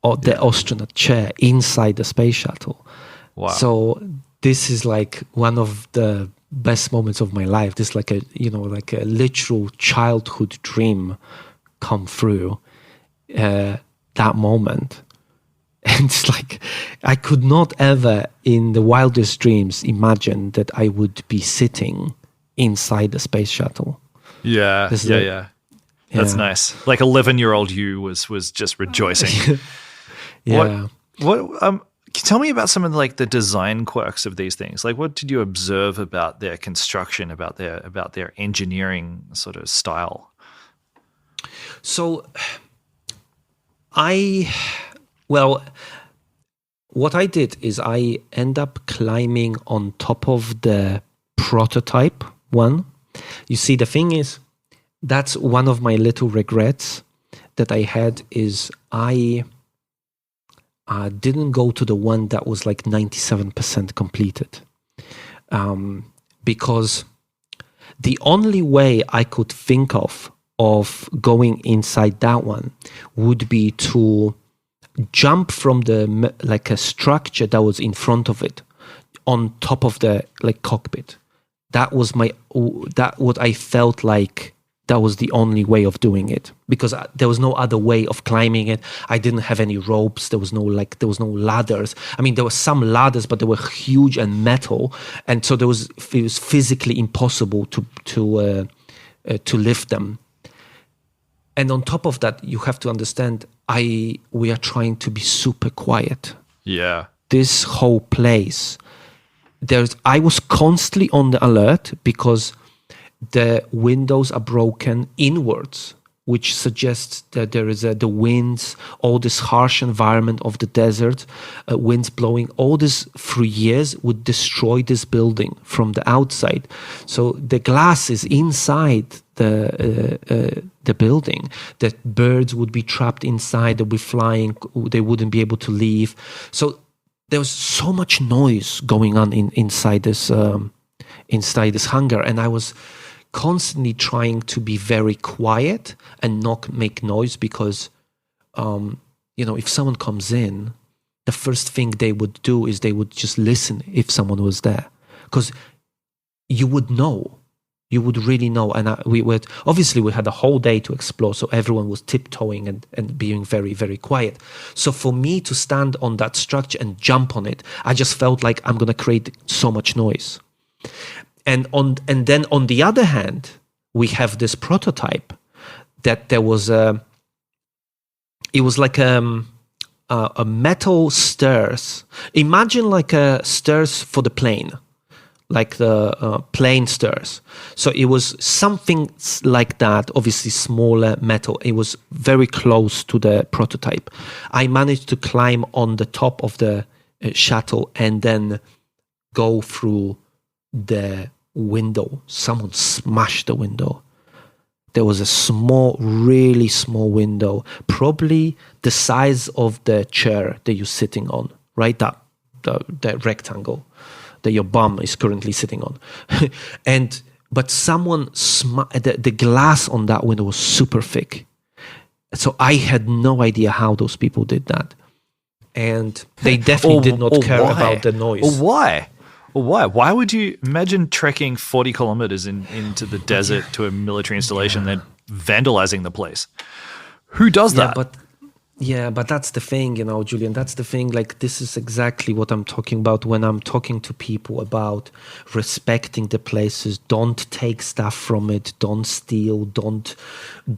[SPEAKER 6] Or the astronaut chair inside the space shuttle.
[SPEAKER 5] Wow.
[SPEAKER 6] So this is like one of the best moments of my life. This is like a literal childhood dream come through that moment. And it's like, I could not ever in the wildest dreams imagine that I would be sitting inside the space shuttle.
[SPEAKER 5] Yeah. That's nice. Like 11-year-old you was just rejoicing.
[SPEAKER 6] Yeah.
[SPEAKER 5] What tell me about some of the design quirks of these things. Like, what did you observe about their construction, about their engineering sort of style?
[SPEAKER 6] So, what I did is I end up climbing on top of the prototype one. You see, the thing is, that's one of my little regrets that I had is I didn't go to the one that was like 97% completed. Because the only way I could think of going inside that one would be to jump from a structure that was in front of it on top of the cockpit. That was what I felt like. That was the only way of doing it because there was no other way of climbing it. I didn't have any ropes. There was no ladders. I mean, there were some ladders, but they were huge and metal, and so it was physically impossible to lift them. And on top of that, you have to understand, we are trying to be super quiet.
[SPEAKER 5] Yeah,
[SPEAKER 6] this whole place. I was constantly on the alert because the windows are broken inwards, which suggests that there is the winds, all this harsh environment of the desert, winds blowing, all this for years would destroy this building from the outside. So the glass is inside the building, that birds would be trapped inside, they'd be flying, they wouldn't be able to leave. So there was so much noise going on inside this hangar, and I was constantly trying to be very quiet and not make noise because, if someone comes in, the first thing they would do is they would just listen if someone was there, because you would know. You would really know. And we had a whole day to explore, so everyone was tiptoeing and being very, very quiet. So for me to stand on that structure and jump on it, I just felt like I'm going to create so much noise. And then on the other hand, we have this prototype that there was it was like a metal stairs. Imagine like a stairs for the plane, like the plane stairs. So it was something like that, obviously smaller metal. It was very close to the prototype. I managed to climb on the top of the shuttle and then go through the window. Someone smashed the window. There was a really small window, probably the size of the chair that you're sitting on, right? That rectangle that your bum is currently sitting on. But someone the glass on that window was super thick. So I had no idea how those people did that. And they definitely did not care about the noise.
[SPEAKER 5] Why? Why? Why would you imagine trekking 40 kilometers into the desert to a military installation, then vandalizing the place? Who does that?
[SPEAKER 6] Yeah, but that's the thing, Julian. That's the thing. Like, this is exactly what I'm talking about when I'm talking to people about respecting the places. Don't take stuff from it. Don't steal. Don't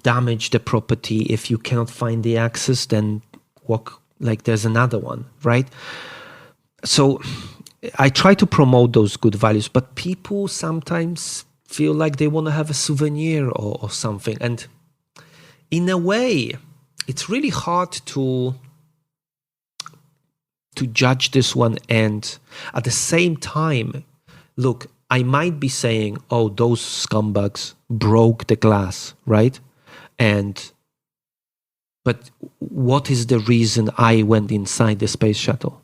[SPEAKER 6] damage the property. If you cannot find the access, then walk. Like, there's another one, right? So I try to promote those good values, but people sometimes feel like they want to have a souvenir or something. And in a way, it's really hard to judge this one. And at the same time, look, I might be saying, oh, those scumbags broke the glass, right? But what is the reason I went inside the space shuttle?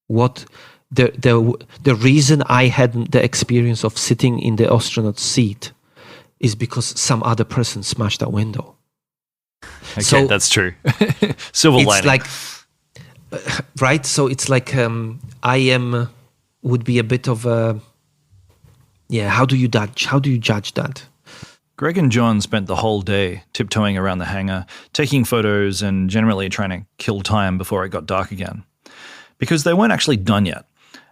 [SPEAKER 6] What the reason I had the experience of sitting in the astronaut seat is because some other person smashed that window.
[SPEAKER 5] Okay,
[SPEAKER 6] so
[SPEAKER 5] that's true. Silver lining.
[SPEAKER 6] It's like, right? So it's like would be a bit of a, yeah. How do you judge that?
[SPEAKER 5] Greg and John spent the whole day tiptoeing around the hangar, taking photos and generally trying to kill time before it got dark again. Because they weren't actually done yet.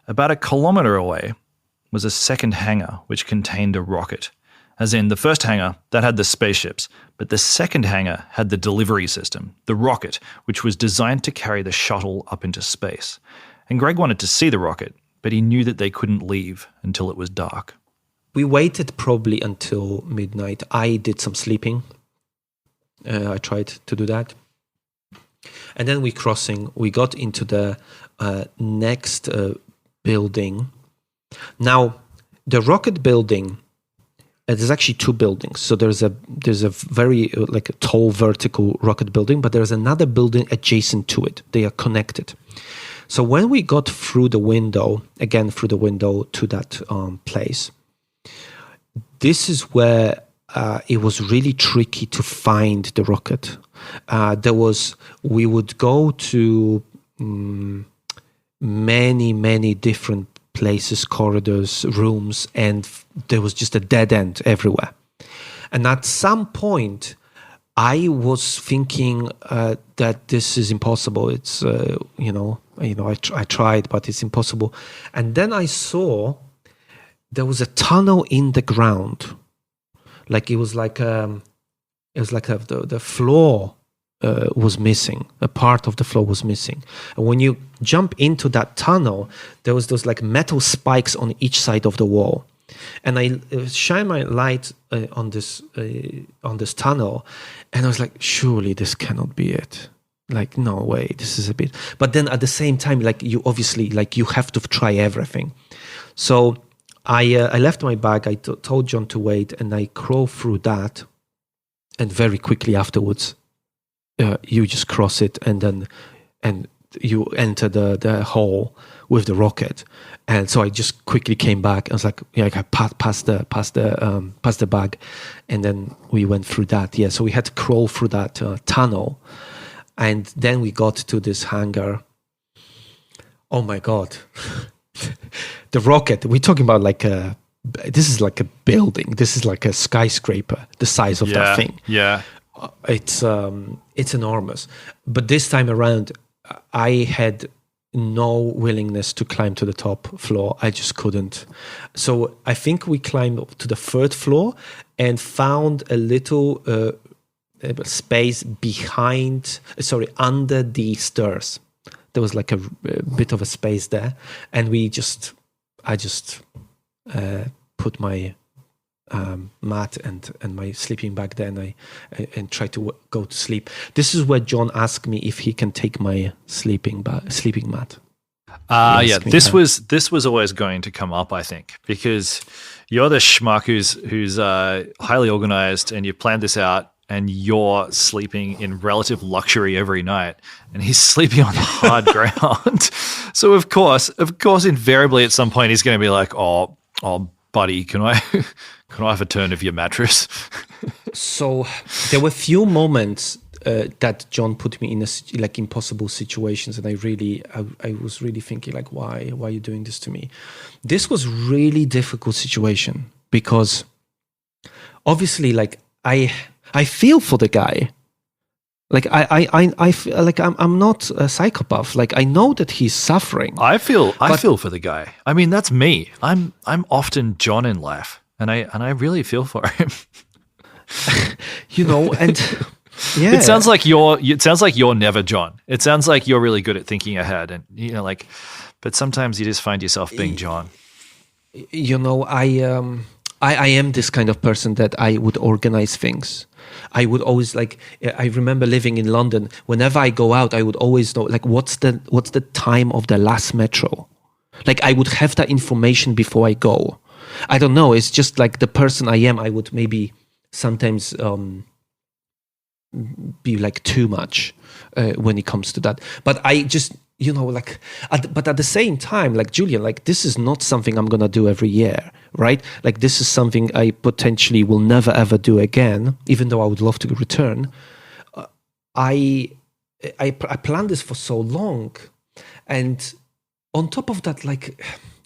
[SPEAKER 5] About 1 kilometer away was a second hangar which contained a rocket. As in, the first hangar, that had the spaceships, but the second hangar had the delivery system, the rocket, which was designed to carry the shuttle up into space. And Greg wanted to see the rocket, but he knew that they couldn't leave until it was dark.
[SPEAKER 6] We waited probably until midnight. I did some sleeping. I tried to do that. And then we got into the next building. Now, the rocket building, there's actually 2 buildings. So there's a very like a tall vertical rocket building, but there's another building adjacent to it. They are connected. So when we got through the window to that place, this is where it was really tricky to find the rocket. We would go to many different places, corridors, rooms, and there was just a dead end everywhere. And at some point, I was thinking that this is impossible. It's I tried, but it's impossible. And then I saw there was a tunnel in the ground, like it was like the floor was missing. A part of the floor was missing. And when you jump into that tunnel, there was those like metal spikes on each side of the wall. And I shine my light on this tunnel, and I was like, surely this cannot be it. Like, no way, this is a bit. But then at the same time, like you obviously, like you have to try everything. So I left my bag. I told John to wait, and I crawled through that. And very quickly afterwards, you just cross it, and you enter the hall with the rocket. And so I just quickly came back. I was like, yeah, I passed the bag, and then we went through that. Yeah, so we had to crawl through that tunnel, and then we got to this hangar. Oh my god, the rocket! We're talking about this is like a building. This is like a skyscraper, the size of that thing.
[SPEAKER 5] Yeah,
[SPEAKER 6] it's enormous. But this time around, I had no willingness to climb to the top floor. I just couldn't. So I think we climbed up to the 3rd floor and found a little space under the stairs. There was like a bit of a space there, and I just put my mat and my sleeping bag there, and try to go to sleep. This is where John asked me if he can take my sleeping mat.
[SPEAKER 5] Yeah, this was always going to come up, I think, because you're the schmuck who's highly organized, and you've planned this out, and you're sleeping in relative luxury every night, and he's sleeping on hard ground. So of course, invariably at some point he's going to be like, "Oh, buddy, can I have a turn of your mattress?"
[SPEAKER 6] So there were few moments that John put me in impossible situations, and I was really thinking like, why are you doing this to me? This was really difficult situation because obviously, like I feel for the guy. Like I feel like I'm not a psychopath. Like I know that he's suffering.
[SPEAKER 5] I feel for the guy. I mean, that's me. I'm often John in life, and I really feel for him.
[SPEAKER 6] And yeah,
[SPEAKER 5] it sounds like you're never John. It sounds like you're really good at thinking ahead, and but sometimes you just find yourself being John.
[SPEAKER 6] I am this kind of person that I would organize things. I would always I remember living in London. Whenever I go out, I would always know what's the time of the last metro. Like I would have that information before I go. I don't know. It's just like the person I am. I would maybe sometimes be like too much when it comes to that. But I just but at the same time, like Julian, like this is not something I'm gonna do every year, right? Like this is something I potentially will never ever do again, even though I would love to return. I planned this for so long, and on top of that,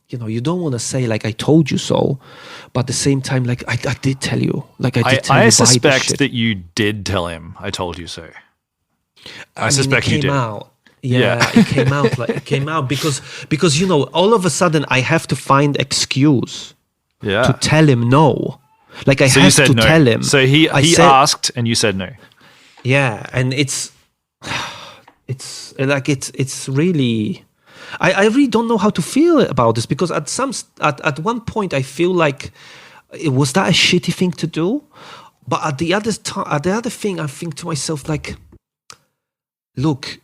[SPEAKER 6] you don't want to say like I told you so, but at the same time, like I did tell you, like I did tell you.
[SPEAKER 5] I suspect that you did tell him I told you so. I suspect you did.
[SPEAKER 6] It came out because all of a sudden I have to find excuse to tell him no. Like I have to tell him.
[SPEAKER 5] So he asked and you said no.
[SPEAKER 6] Yeah, and it's really I really don't know how to feel about this, because at one point I feel like was that a shitty thing to do, but at the other thing I think to myself like, look,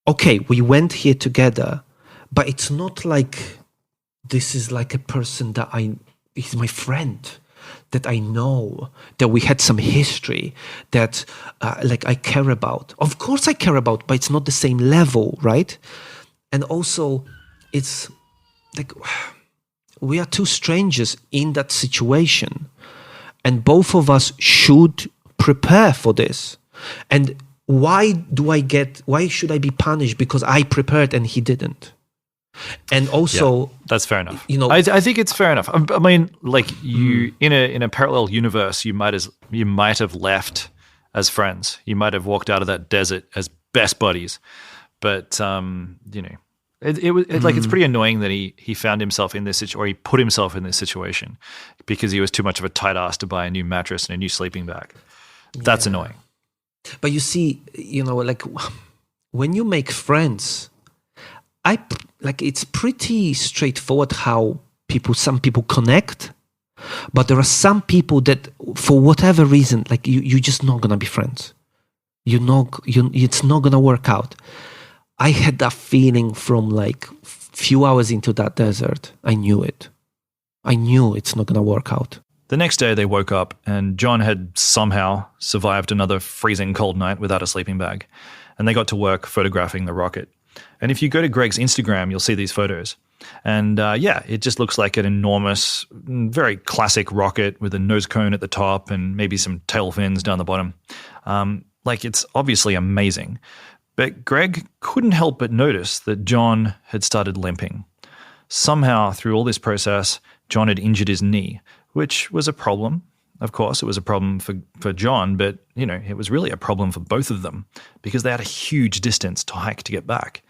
[SPEAKER 6] okay, we went here together, but it's not like this is like a person that he's my friend, that I know, that we had some history, that I care about. Of course I care about, but it's not the same level, right? And also, it's like we are two strangers in that situation, and both of us should prepare for this. And why should I be punished because I prepared and he didn't? And also,
[SPEAKER 5] that's fair enough. I think it's fair enough. I mean, like you in a parallel universe, you might have left as friends. You might have walked out of that desert as best buddies. But it's pretty annoying that he found himself in this situation, or he put himself in this situation because he was too much of a tight ass to buy a new mattress and a new sleeping bag. That's annoying.
[SPEAKER 6] But you see, when you make friends, it's pretty straightforward how some people connect, but there are some people that for whatever reason, like you're just not gonna be friends. It's not gonna work out. I had that feeling from like few hours into that desert. I knew it. I knew it's not gonna work out.
[SPEAKER 5] The next day they woke up and John had somehow survived another freezing cold night without a sleeping bag, and they got to work photographing the rocket. And if you go to Greg's Instagram, you'll see these photos. And it just looks like an enormous, very classic rocket with a nose cone at the top and maybe some tail fins down the bottom. It's obviously amazing. But Greg couldn't help but notice that John had started limping. Somehow, through all this process, John had injured his knee, which was a problem. Of course, it was a problem for John, but, it was really a problem for both of them because they had a huge distance to hike to get back.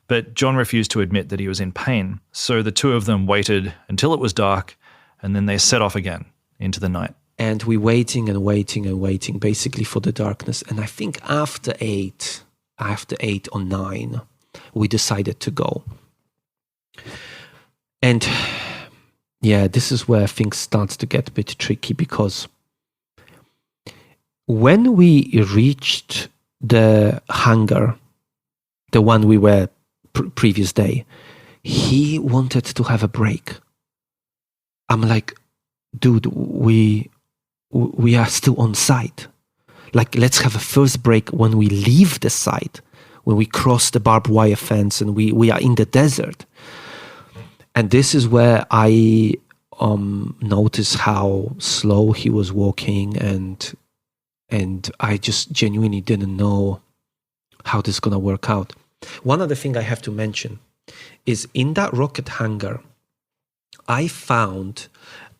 [SPEAKER 5] But John refused to admit that he was in pain, so the two of them waited until it was dark, and then they set off again into the night.
[SPEAKER 6] And we waiting and waiting and waiting, basically for the darkness. And I think after 8 or 9, we decided to go. And yeah, this is where things start to get a bit tricky, because when we reached the hangar, the one we were previous day, he wanted to have a break. I'm like, dude, we are still on site. Like, let's have a first break when we leave the site, when we cross the barbed wire fence and we are in the desert. And this is where I noticed how slow he was walking, and I just genuinely didn't know how this is going to work out. One other thing I have to mention is in that rocket hangar, I found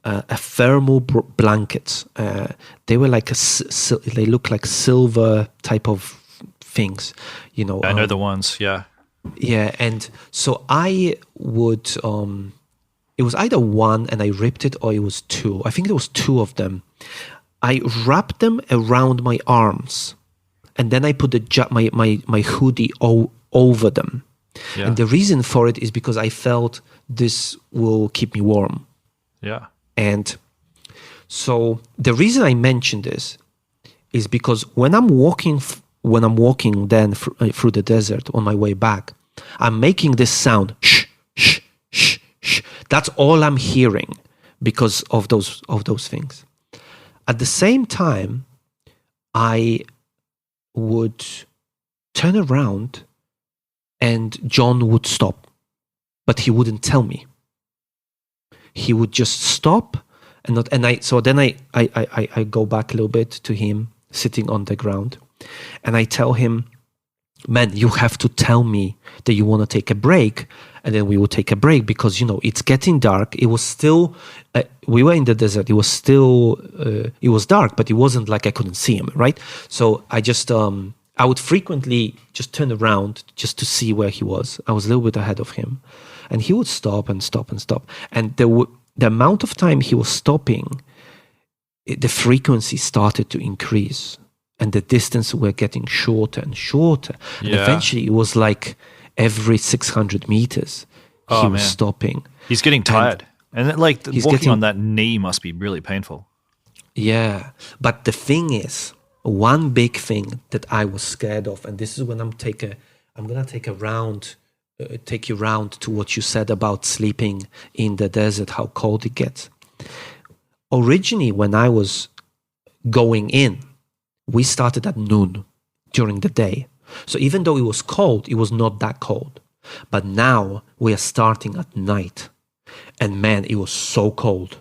[SPEAKER 6] a thermal blankets. They were like they look like silver type of things, you know.
[SPEAKER 5] I know the ones, yeah.
[SPEAKER 6] Yeah, and so I would, it was either one and I ripped it, or it was two. I think there was two of them. I wrapped them around my arms, and then I put my hoodie over them. Yeah. And the reason for it is because I felt this will keep me warm.
[SPEAKER 5] Yeah.
[SPEAKER 6] And so the reason I mention this is because when I'm walking then through the desert on my way back, I'm making this sound, shh, shh, shh, shh. That's all I'm hearing because of those things. At the same time, I would turn around and John would stop, but he wouldn't tell me. He would just stop so then I go back a little bit to him sitting on the ground, and I tell him, man, you have to tell me that you want to take a break. And then we would take a break because, you know, it's getting dark. It was still, we were in the desert. It was still, it was dark, but it wasn't like I couldn't see him, right? So I just, I would frequently just turn around just to see where he was. I was a little bit ahead of him. And he would stop and stop and stop. And the amount of time he was stopping, the frequency started to increase. And the distance were getting shorter and shorter. And eventually it was like every 600 meters he was stopping.
[SPEAKER 5] He's getting tired. And walking on that knee must be really painful.
[SPEAKER 6] Yeah. But the thing is, one big thing that I was scared of, and this is when I'm going to take you round to what you said about sleeping in the desert, how cold it gets. Originally, when I was going in, we started at noon during the day. So even though it was cold, it was not that cold. But now we are starting at night. And man, it was so cold.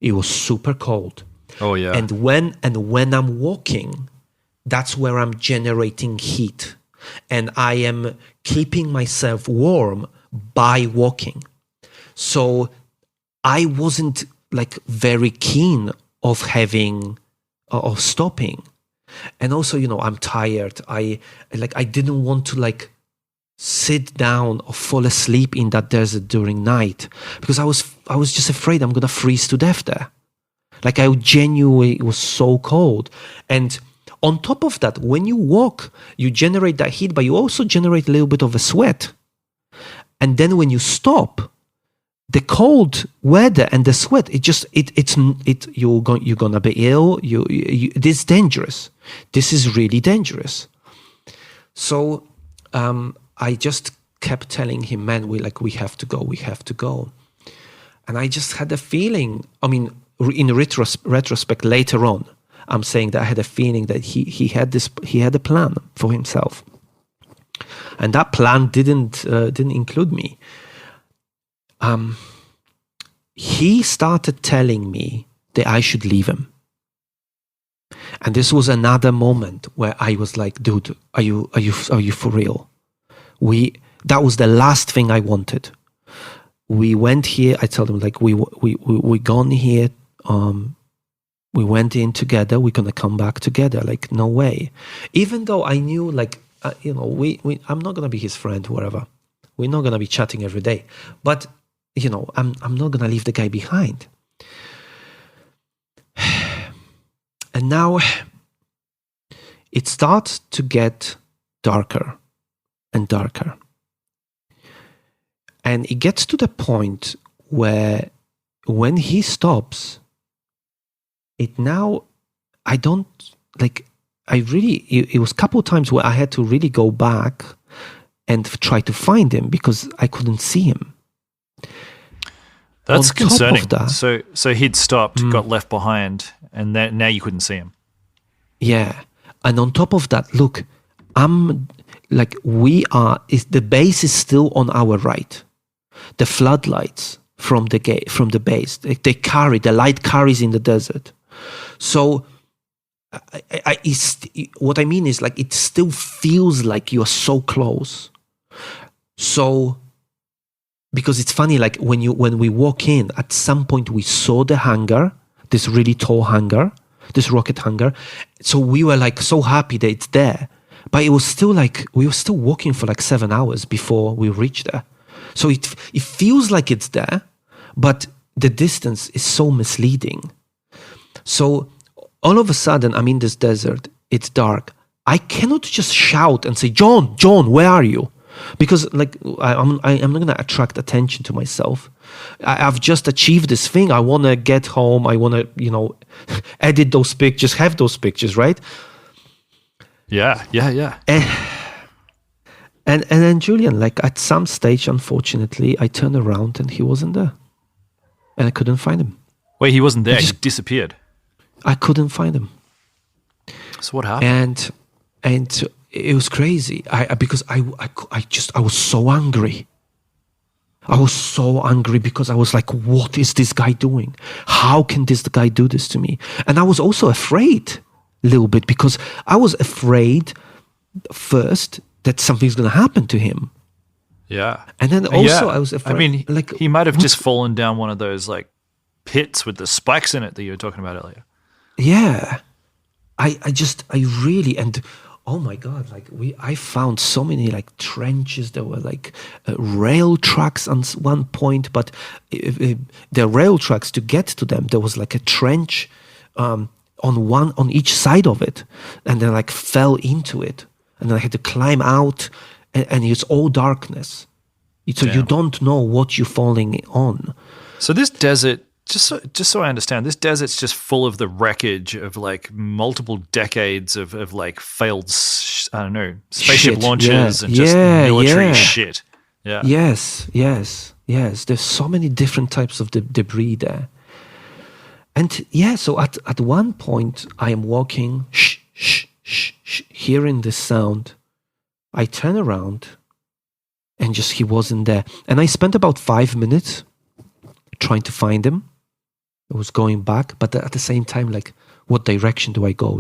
[SPEAKER 6] It was super cold.
[SPEAKER 5] Oh, yeah.
[SPEAKER 6] And when I'm walking, that's where I'm generating heat. And I am keeping myself warm by walking. So I wasn't like very keen of having or stopping. And also, you know, I'm tired. I didn't want to like sit down or fall asleep in that desert during night because I was just afraid I'm gonna freeze to death there. Like I genuinely, it was so cold. And on top of that, when you walk, you generate that heat, but you also generate a little bit of a sweat. And then when you stop, the cold weather and the sweat, you're gonna be ill. It's dangerous. This is really dangerous. So I just kept telling him, man, we have to go. And I just had a feeling. I mean, in retrospect, later on, I'm saying that I had a feeling that he had a plan for himself, and that plan didn't include me. He started telling me that I should leave him. And this was another moment where I was like, dude, are you for real? That was the last thing I wanted. We went here. I told him like we gone here. We went in together. We're gonna come back together. Like no way. Even though I knew like I'm not gonna be his friend, whatever. We're not gonna be chatting every day. But you know, I'm not gonna leave the guy behind. And now it starts to get darker and darker. And it gets to the point where when he stops, it was a couple of times where I had to really go back and try to find him because I couldn't see him.
[SPEAKER 5] That's concerning. So he'd stopped, got left behind, and now you couldn't see him.
[SPEAKER 6] Yeah. And on top of that, look, the base is still on our right. The floodlights from the base, the light carries in the desert. So what I mean is like, it still feels like you are so close. So because it's funny, like when we walk in, at some point we saw the hangar, this really tall hangar, this rocket hangar. So we were like so happy that it's there. But it was still like, we were still walking for like 7 hours before we reached there. So it feels like it's there, but the distance is so misleading. So all of a sudden, I'm in this desert, it's dark. I cannot just shout and say, John, where are you? Because like I'm not going to attract attention to myself. I've just achieved this thing. I want to get home. I want to, edit those pictures, have those pictures, right?
[SPEAKER 5] Yeah.
[SPEAKER 6] And then Julian, like at some stage, unfortunately, I turned around and he wasn't there. And I couldn't find him.
[SPEAKER 5] Wait, he wasn't there. He disappeared.
[SPEAKER 6] I couldn't find him.
[SPEAKER 5] So what happened?
[SPEAKER 6] And it was crazy. Because I was so angry. I was so angry because I was like, what is this guy doing? How can this guy do this to me? And I was also afraid a little bit, because I was afraid first that something's going to happen to him.
[SPEAKER 5] Yeah.
[SPEAKER 6] And then also I was afraid.
[SPEAKER 5] I mean,
[SPEAKER 6] like,
[SPEAKER 5] he might have just fallen down one of those like pits with the spikes in it that you were talking about earlier.
[SPEAKER 6] Yeah. I really, and oh my God, like I found so many like trenches. There were like rail tracks on one point, but the rail tracks, to get to them, there was like a trench on each side of it, and then like fell into it, and then I had to climb out, and it's all darkness. So you don't know what you're falling on.
[SPEAKER 5] So this desert, just so I understand, this desert's just full of the wreckage of like multiple decades of like failed, spaceship launches and just military shit. Yeah.
[SPEAKER 6] Yes. There's so many different types of debris there. And so at one point I am walking, hearing this sound. I turn around and just he wasn't there. And I spent about 5 minutes trying to find him. I was going back, but at the same time, like, what direction do I go,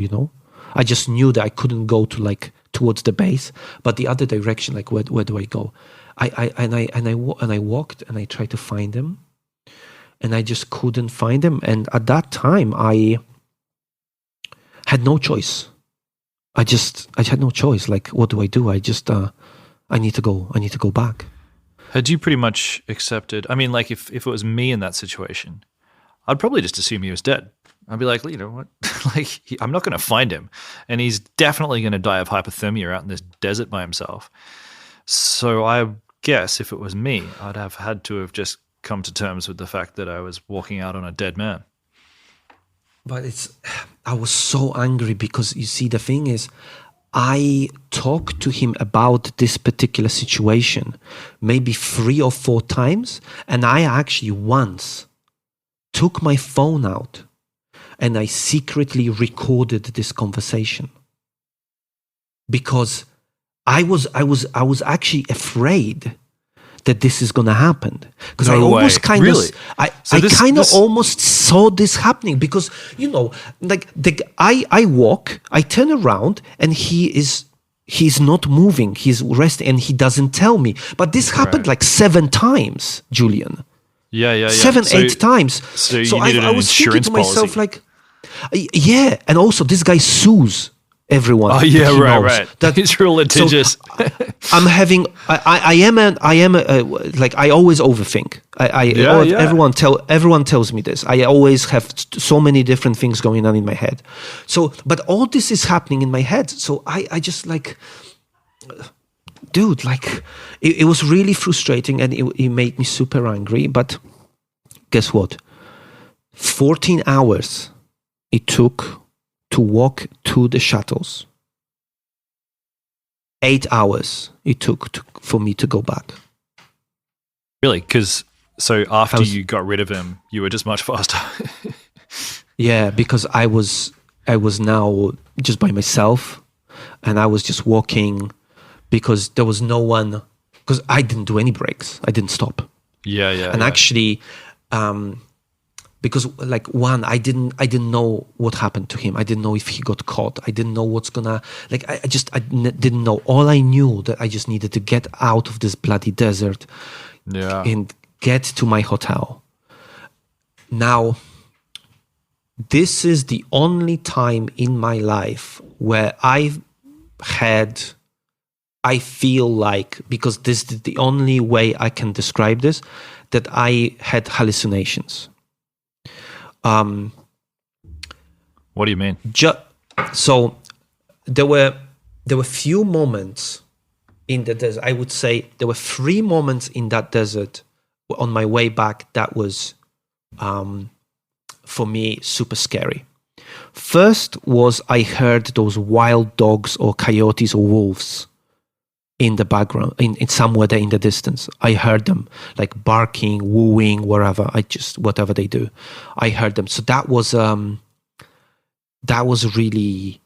[SPEAKER 6] I just knew that I couldn't go to like towards the base, but the other direction, like where do I go? I walked and I tried to find him. And I just couldn't find him. And at that time, I had no choice. I had no choice. Like, what do I do? I need to go back.
[SPEAKER 5] Had you pretty much accepted? I mean, like, if it was me in that situation, I'd probably just assume he was dead. I'd be like, you know what? Like, I'm not going to find him. And he's definitely going to die of hypothermia out in this desert by himself. So I guess if it was me, I'd have had to have just come to terms with the fact that I was walking out on a dead man.
[SPEAKER 6] But I was so angry because, you see, the thing is, I talked to him about this particular situation maybe 3 or 4 times, and I actually once took my phone out and I secretly recorded this conversation because I was actually afraid that this is going to happen, because I almost kind of almost saw this happening, because like I walk, I turn around and he's not moving, he's resting, and he doesn't tell me. But this happened like 7 times, Julian.
[SPEAKER 5] Yeah.
[SPEAKER 6] 7, 8 times.
[SPEAKER 5] So you needed
[SPEAKER 6] I was thinking to myself policy. Like, and also this guy sues everyone.
[SPEAKER 5] Oh yeah, right. He's real litigious.
[SPEAKER 6] So I'm having. I am. Like, I always overthink. Everyone tells me this. I always have so many different things going on in my head. So, but all this is happening in my head. So I just like, dude, like, it was really frustrating, and it made me super angry. But guess what? 14 hours it took to walk to the shuttles. 8 hours it took for me to go back.
[SPEAKER 5] Really? Because after you got rid of him, you were just much faster.
[SPEAKER 6] Yeah, because I was now just by myself, and I was just walking because there was no one. Because I didn't do any breaks. I didn't stop.
[SPEAKER 5] Yeah.
[SPEAKER 6] And actually, because like I didn't know what happened to him. I didn't know if he got caught. I didn't know what's gonna, like, I didn't know. All I knew that I just needed to get out of this bloody desert, and get to my hotel. Now, this is the only time in my life where I feel like, because this is the only way I can describe this, that I had hallucinations.
[SPEAKER 5] What do you mean?
[SPEAKER 6] So there were few moments in the desert. I would say there were 3 moments in that desert on my way back that was, for me, super scary. First was I heard those wild dogs or coyotes or wolves in the background, in somewhere there in the distance. I heard them like barking, wooing, whatever they do. I heard them. So that was really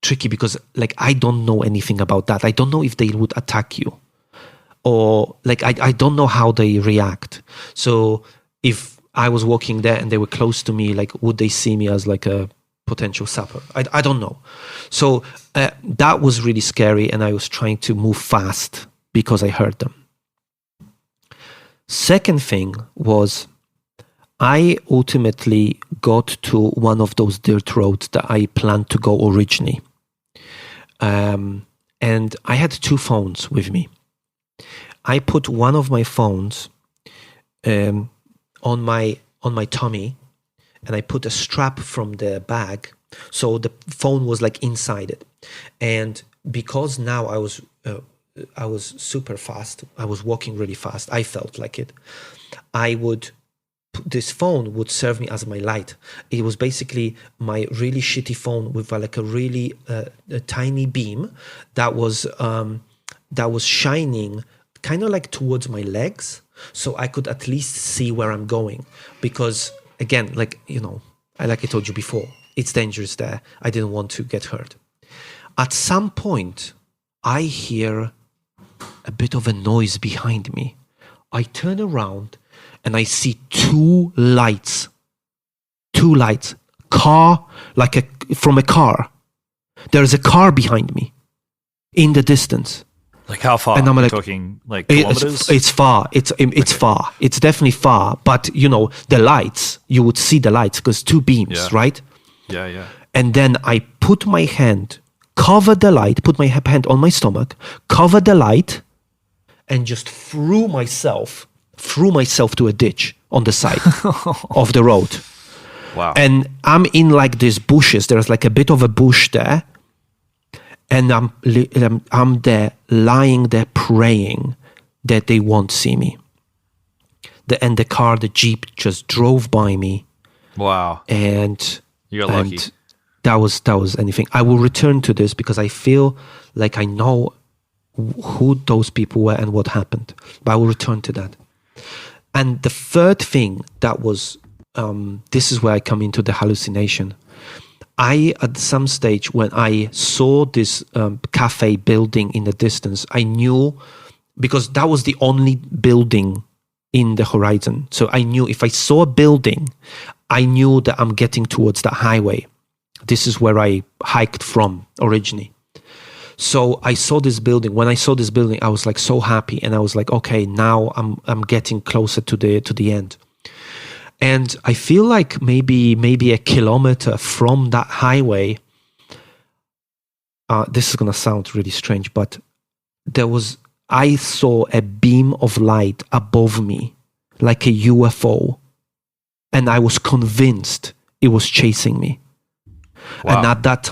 [SPEAKER 6] tricky, because like I don't know anything about that. I don't know if they would attack you, or like I don't know how they react. So if I was walking there and they were close to me, like would they see me as like a potential sapper? I don't know. So that was really scary, and I was trying to move fast because I heard them. Second thing was I ultimately got to one of those dirt roads that I planned to go originally. And I had 2 phones with me. I put one of my phones on my tummy, and I put a strap from the bag, so the phone was like inside it. And because now I was super fast, I was walking really fast, I felt like it, this phone would serve me as my light. It was basically my really shitty phone with like a really a tiny beam that was shining kind of like towards my legs, so I could at least see where I'm going. Because again, like, you know, like I told you before, it's dangerous there. I didn't want to get hurt. At some point, I hear a bit of a noise behind me. I turn around and I see 2 lights. 2 lights. Car, from a car. There is a car behind me in the distance.
[SPEAKER 5] Like how far?
[SPEAKER 6] And I'm like,
[SPEAKER 5] talking like kilometers?
[SPEAKER 6] It's far. It's okay. Far. It's definitely far. But you know, the lights, you would see the lights because 2 beams, right?
[SPEAKER 5] Yeah.
[SPEAKER 6] And then I put my hand, cover the light, put my hand on my stomach, cover the light, and just threw myself to a ditch on the side of the road.
[SPEAKER 5] Wow.
[SPEAKER 6] And I'm in like these bushes. There's like a bit of a bush there. And I'm there, lying there, praying that they won't see me. The Jeep just drove by me.
[SPEAKER 5] Wow.
[SPEAKER 6] And
[SPEAKER 5] you got lucky.
[SPEAKER 6] That was anything. I will return to this because I feel like I know who those people were and what happened. But I will return to that. And the third thing that was, this is where I come into the hallucination. At some stage, when I saw this cafe building in the distance, I knew, because that was the only building in the horizon. So I knew if I saw a building, I knew that I'm getting towards that highway. This is where I hiked from originally. So I saw this building. When I saw this building, I was like so happy, and I was like, okay, now I'm getting closer to the end. And I feel like maybe a kilometer from that highway, this is going to sound really strange, but I saw a beam of light above me, like a UFO, and I was convinced it was chasing me. Wow. And at that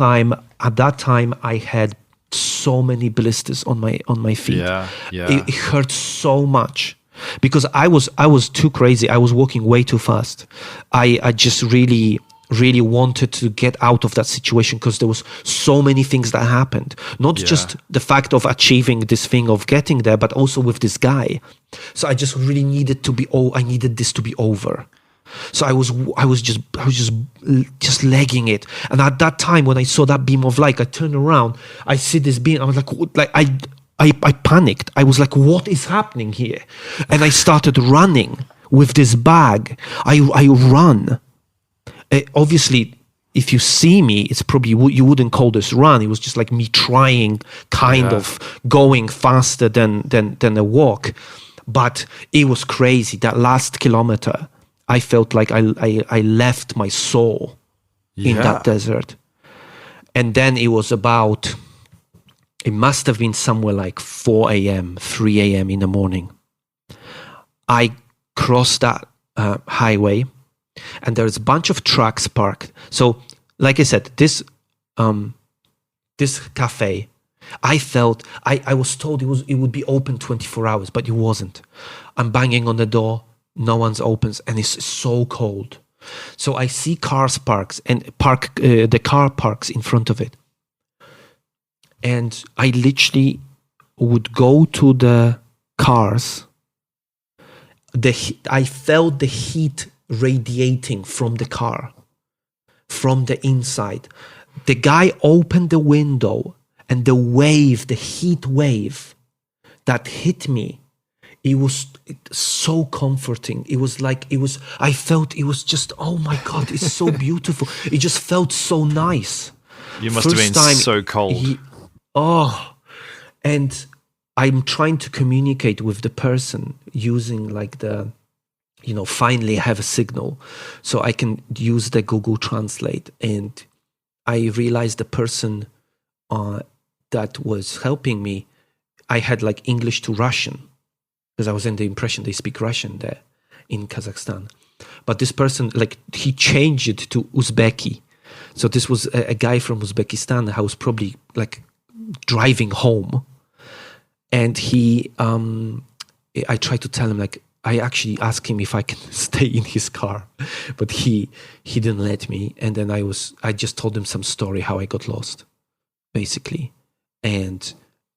[SPEAKER 6] time, I had so many blisters on my feet. Yeah. It hurt so much. Because I was too crazy. I was walking way too fast. I just really, really wanted to get out of that situation because there was so many things that happened. Not just the fact of achieving this thing of getting there, but also with this guy. So I just really needed I needed this to be over. So I was just legging it. And at that time, when I saw that beam of light, I turned around. I see this beam. I was like I panicked. I was like, what is happening here? And I started running with this bag. I run. Obviously, if you see me, it's probably, you wouldn't call this run. It was just like me trying, kind of going faster than a walk. But it was crazy. That last kilometer, I felt like I left my soul in that desert. And then it was it must have been somewhere like 4 a.m., 3 a.m. in the morning. I crossed that highway, and there's a bunch of trucks parked. So, like I said, this cafe, I felt, I was told it would be open 24 hours, but it wasn't. I'm banging on the door, no one's opens, and it's so cold. So I see cars parked, and the car parks in front of it. And I literally would go to the cars. I felt the heat radiating from the car, from the inside. The guy opened the window, and the heat wave that hit me, it was so comforting. I felt it was just, oh my God, it's so beautiful. It just felt so nice.
[SPEAKER 5] You must have been so cold.
[SPEAKER 6] And I'm trying to communicate with the person using like finally have a signal, so I can use the Google Translate. And I realized the person that was helping me, I had like English to Russian, because I was in the impression they speak Russian there in Kazakhstan. But this person, like, he changed it to Uzbeki. So this was a guy from Uzbekistan who was probably like driving home. And I tried to tell him, like, I actually asked him if I can stay in his car, but he didn't let me. And then I just told him some story how I got lost, basically. And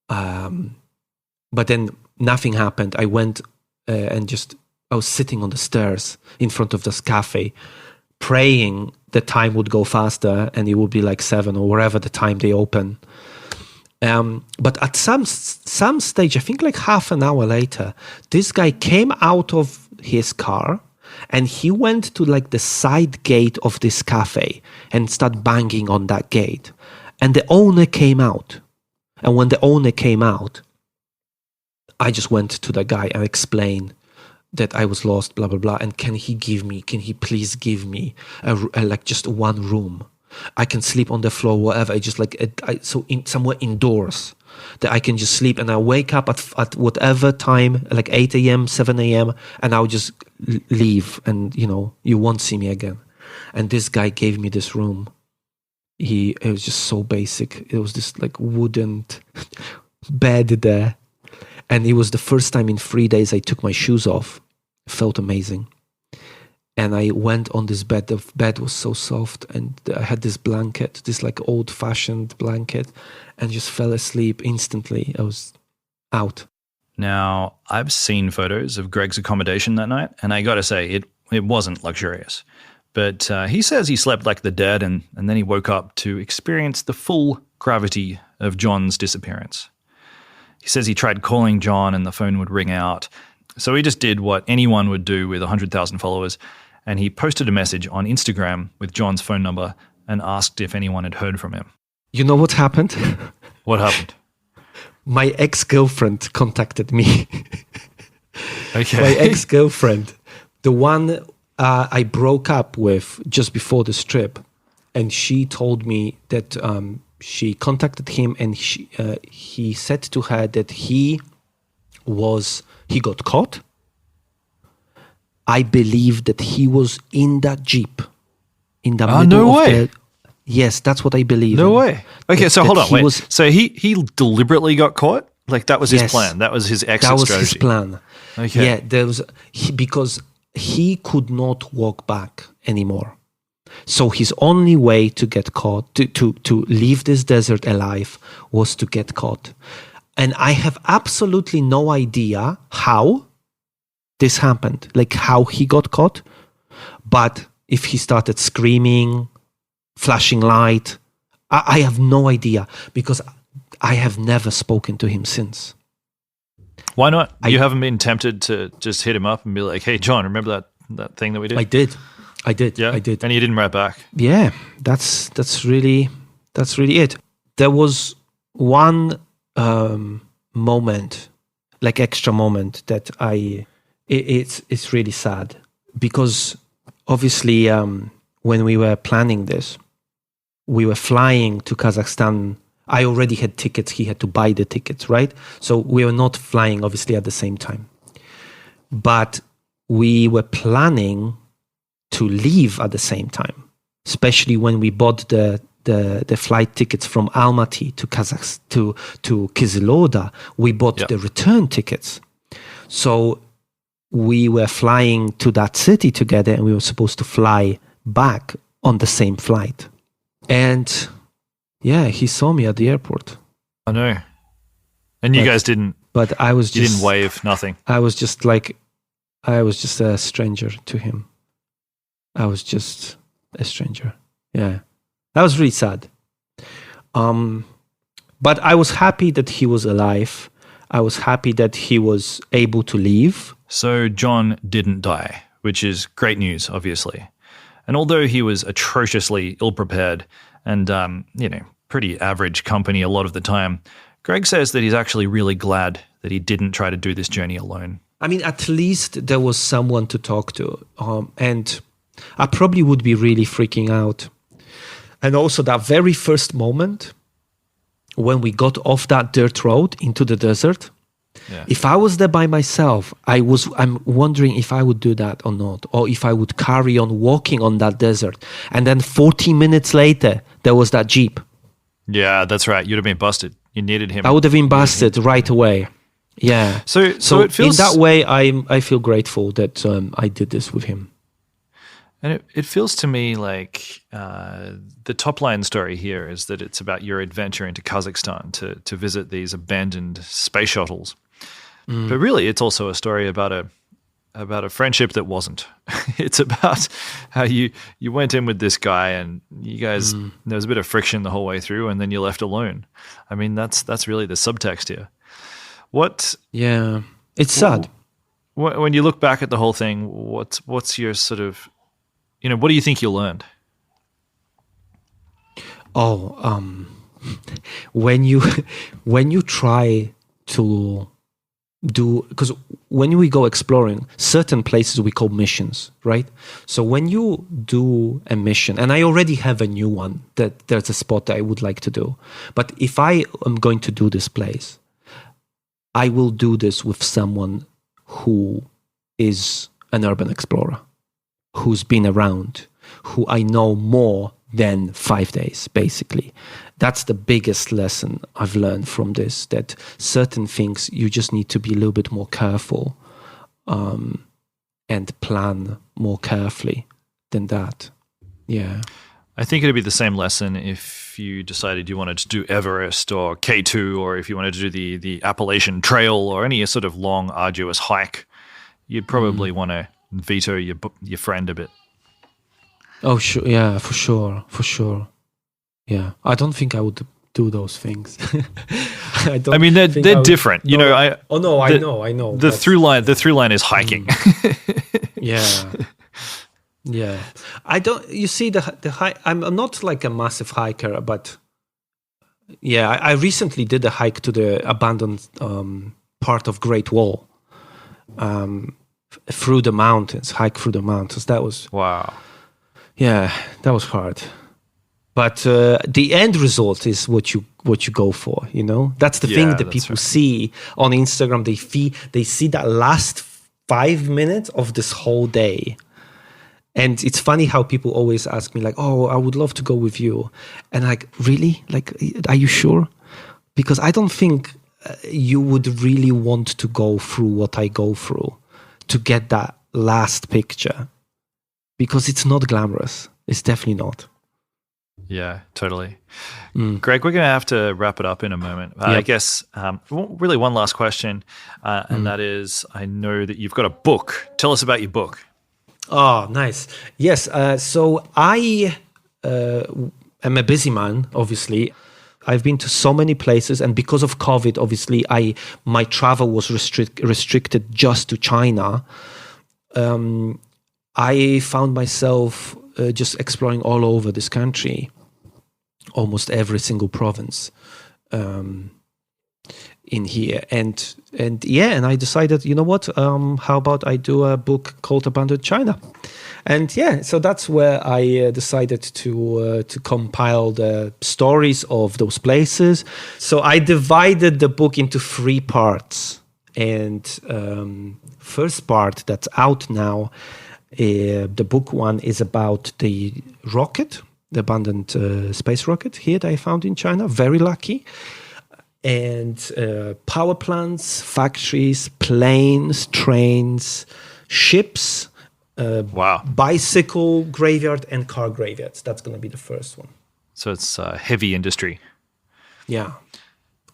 [SPEAKER 6] but then nothing happened. I went I was sitting on the stairs in front of this cafe, praying the time would go faster and it would be like 7 or wherever the time they open. But at some stage, I think like half an hour later, this guy came out of his car and he went to like the side gate of this cafe and started banging on that gate. And the owner came out. And when the owner came out, I just went to the guy and explained that I was lost, blah, blah, blah. And can he please give me like just one room? I can sleep on the floor, whatever. I just somewhere indoors that I can just sleep, and I wake up at whatever time, like 8 a.m., 7 a.m., and I'll just leave, and you won't see me again. And this guy gave me this room. It was just so basic. It was this like wooden bed there, and it was the first time in 3 days I took my shoes off. It felt amazing. And I went on this bed. The bed was so soft, and I had this blanket, this like old-fashioned blanket, and just fell asleep instantly. I was out.
[SPEAKER 5] Now, I've seen photos of Greg's accommodation that night, and I got to say, it wasn't luxurious. But he says he slept like the dead, and then he woke up to experience the full gravity of John's disappearance. He says he tried calling John, and the phone would ring out. So he just did what anyone would do with 100,000 followers, and he posted a message on Instagram with John's phone number and asked if anyone had heard from him.
[SPEAKER 6] You know what happened?
[SPEAKER 5] What happened?
[SPEAKER 6] My ex-girlfriend contacted me.
[SPEAKER 5] Okay.
[SPEAKER 6] My ex-girlfriend, the one I broke up with just before this trip, and she told me that she contacted him, and he said to her that he got caught. I believe that he was in that Jeep in the middle of the... Yes, that's what I believe.
[SPEAKER 5] No way. Okay, so hold on, wait. So he deliberately got caught? Like that was his plan? That was his exit strategy?
[SPEAKER 6] That was his plan.
[SPEAKER 5] Okay.
[SPEAKER 6] Yeah, because he could not walk back anymore. So his only way to get caught, to leave this desert alive, was to get caught. And I have absolutely no idea how this happened, like how he got caught. But if he started screaming, flashing light, I have no idea, because I have never spoken to him since.
[SPEAKER 5] Why not? You haven't been tempted to just hit him up and be like, hey, John, remember that thing that we did?
[SPEAKER 6] I did.
[SPEAKER 5] Yeah?
[SPEAKER 6] I did.
[SPEAKER 5] And you didn't write back?
[SPEAKER 6] Yeah, that's really it. There was one moment like extra moment that it's really sad, because obviously when we were planning this, we were flying to Kazakhstan. I already had tickets. He had to buy the tickets, right? So we were not flying obviously at the same time, but we were planning to leave at the same time, especially when we bought the flight tickets from Almaty to to Kyzyloda. We bought the return tickets. So we were flying to that city together, and we were supposed to fly back on the same flight. And yeah, he saw me at the airport.
[SPEAKER 5] I know. And you guys didn't.
[SPEAKER 6] But I was just.
[SPEAKER 5] You didn't wave, nothing.
[SPEAKER 6] I was just a stranger to him. I was just a stranger. Yeah. That was really sad. But I was happy that he was alive. I was happy that he was able to leave.
[SPEAKER 5] So John didn't die, which is great news, obviously. And although he was atrociously ill-prepared and, pretty average company a lot of the time, Greg says that he's actually really glad that he didn't try to do this journey alone.
[SPEAKER 6] I mean, at least there was someone to talk to. And I probably would be really freaking out. And also that very first moment when we got off that dirt road into the desert, if I was there by myself, I'm wondering if I would do that or not, or if I would carry on walking on that desert. And then 40 minutes later, there was that Jeep.
[SPEAKER 5] Yeah, that's right. You'd have been busted. You needed him.
[SPEAKER 6] I would have been busted right away. Yeah.
[SPEAKER 5] So it feels,
[SPEAKER 6] in that way, I feel grateful that I did this with him.
[SPEAKER 5] And it feels to me like the top line story here is that it's about your adventure into Kazakhstan to visit these abandoned space shuttles. But really, it's also a story about a friendship that wasn't. It's about how you went in with this guy and you guys, there was a bit of friction the whole way through, and then you left alone. I mean, that's really the subtext here.
[SPEAKER 6] Yeah, it's sad.
[SPEAKER 5] When you look back at the whole thing, what's your sort of, what do you think you learned?
[SPEAKER 6] When you try to do, because when we go exploring certain places, we call missions, right? So when you do a mission, and I already have a new one, that there's a spot that I would like to do, but if I am going to do this place, I will do this with someone who is an urban explorer, who's been around, who I know more than 5 days, basically. That's the biggest lesson I've learned from this, that certain things you just need to be a little bit more careful and plan more carefully than that. Yeah.
[SPEAKER 5] I think it'd be the same lesson if you decided you wanted to do Everest or K2, or if you wanted to do the Appalachian Trail or any sort of long, arduous hike. You'd probably want to veto your friend a bit.
[SPEAKER 6] Oh, sure. Yeah, for sure. Yeah, I don't think I would do those things.
[SPEAKER 5] I mean, they're different.
[SPEAKER 6] No, I know.
[SPEAKER 5] The through line is hiking.
[SPEAKER 6] Yeah. I don't. You see, the hike. I'm not like a massive hiker, but yeah, I recently did a hike to the abandoned part of Great Wall, through the mountains. Hike through the mountains. That was
[SPEAKER 5] wow.
[SPEAKER 6] Yeah, that was hard. But the end result is what you go for, That's the thing that people see on Instagram. They see that last 5 minutes of this whole day. And it's funny how people always ask me, like, oh, I would love to go with you. And like, really? Like, are you sure? Because I don't think you would really want to go through what I go through to get that last picture. Because it's not glamorous. It's definitely not.
[SPEAKER 5] Yeah, totally. Greg, we're going to have to wrap it up in a moment. I guess really one last question, and that is, I know that you've got a book. Tell us about your book.
[SPEAKER 6] Oh, nice. Yes, so I am a busy man, obviously. I've been to so many places, and because of COVID, obviously, my travel was restricted just to China. I found myself just exploring all over this country, almost every single province. in here. And I decided, you know what? How about I do a book called Abandoned China? And so that's where I decided to compile the stories of those places. So I divided the book into 3 parts. And first part that's out now, the book one is about the rocket, the abandoned space rocket here that I found in China. Very lucky. And power plants, factories, planes, trains, ships, bicycle graveyard, and car graveyards. That's going to be the first one.
[SPEAKER 5] So it's heavy industry.
[SPEAKER 6] Yeah.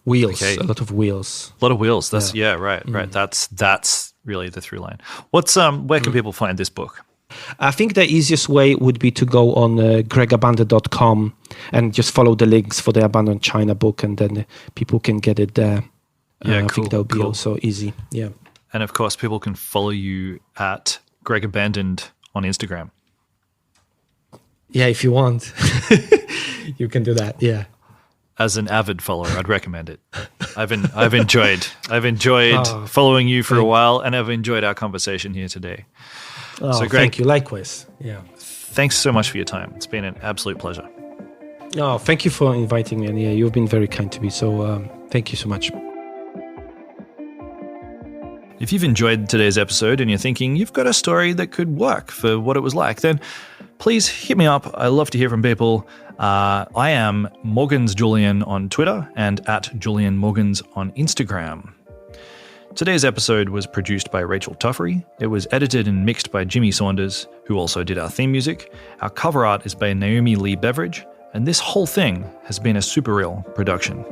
[SPEAKER 6] Wheels, a lot of wheels.
[SPEAKER 5] A lot of wheels. That's right. That's really the through line. What's where can people find this book?
[SPEAKER 6] I think the easiest way would be to go on gregabandoned.com and just follow the links for the Abandoned China book, and then people can get it there. I think that would be also easy. Yeah.
[SPEAKER 5] And of course, people can follow you at Greg Abandoned on Instagram.
[SPEAKER 6] Yeah, if you want, you can do that. Yeah.
[SPEAKER 5] As an avid follower, I'd recommend it. I've enjoyed following you for a while, and I've enjoyed our conversation here today.
[SPEAKER 6] Oh, so Greg, thank you. Likewise. Yeah.
[SPEAKER 5] Thanks so much for your time. It's been an absolute pleasure.
[SPEAKER 6] Oh, thank you for inviting me. And you've been very kind to me. So thank you so much.
[SPEAKER 5] If you've enjoyed today's episode and you're thinking you've got a story that could work for what it was like, then please hit me up. I love to hear from people. I am Morgans Julian on Twitter and at Julian Morgans on Instagram. Today's episode was produced by Rachel Tuffery. It was edited and mixed by Jimmy Saunders, who also did our theme music. Our cover art is by Naomi Lee Beveridge, and this whole thing has been a Super Real production.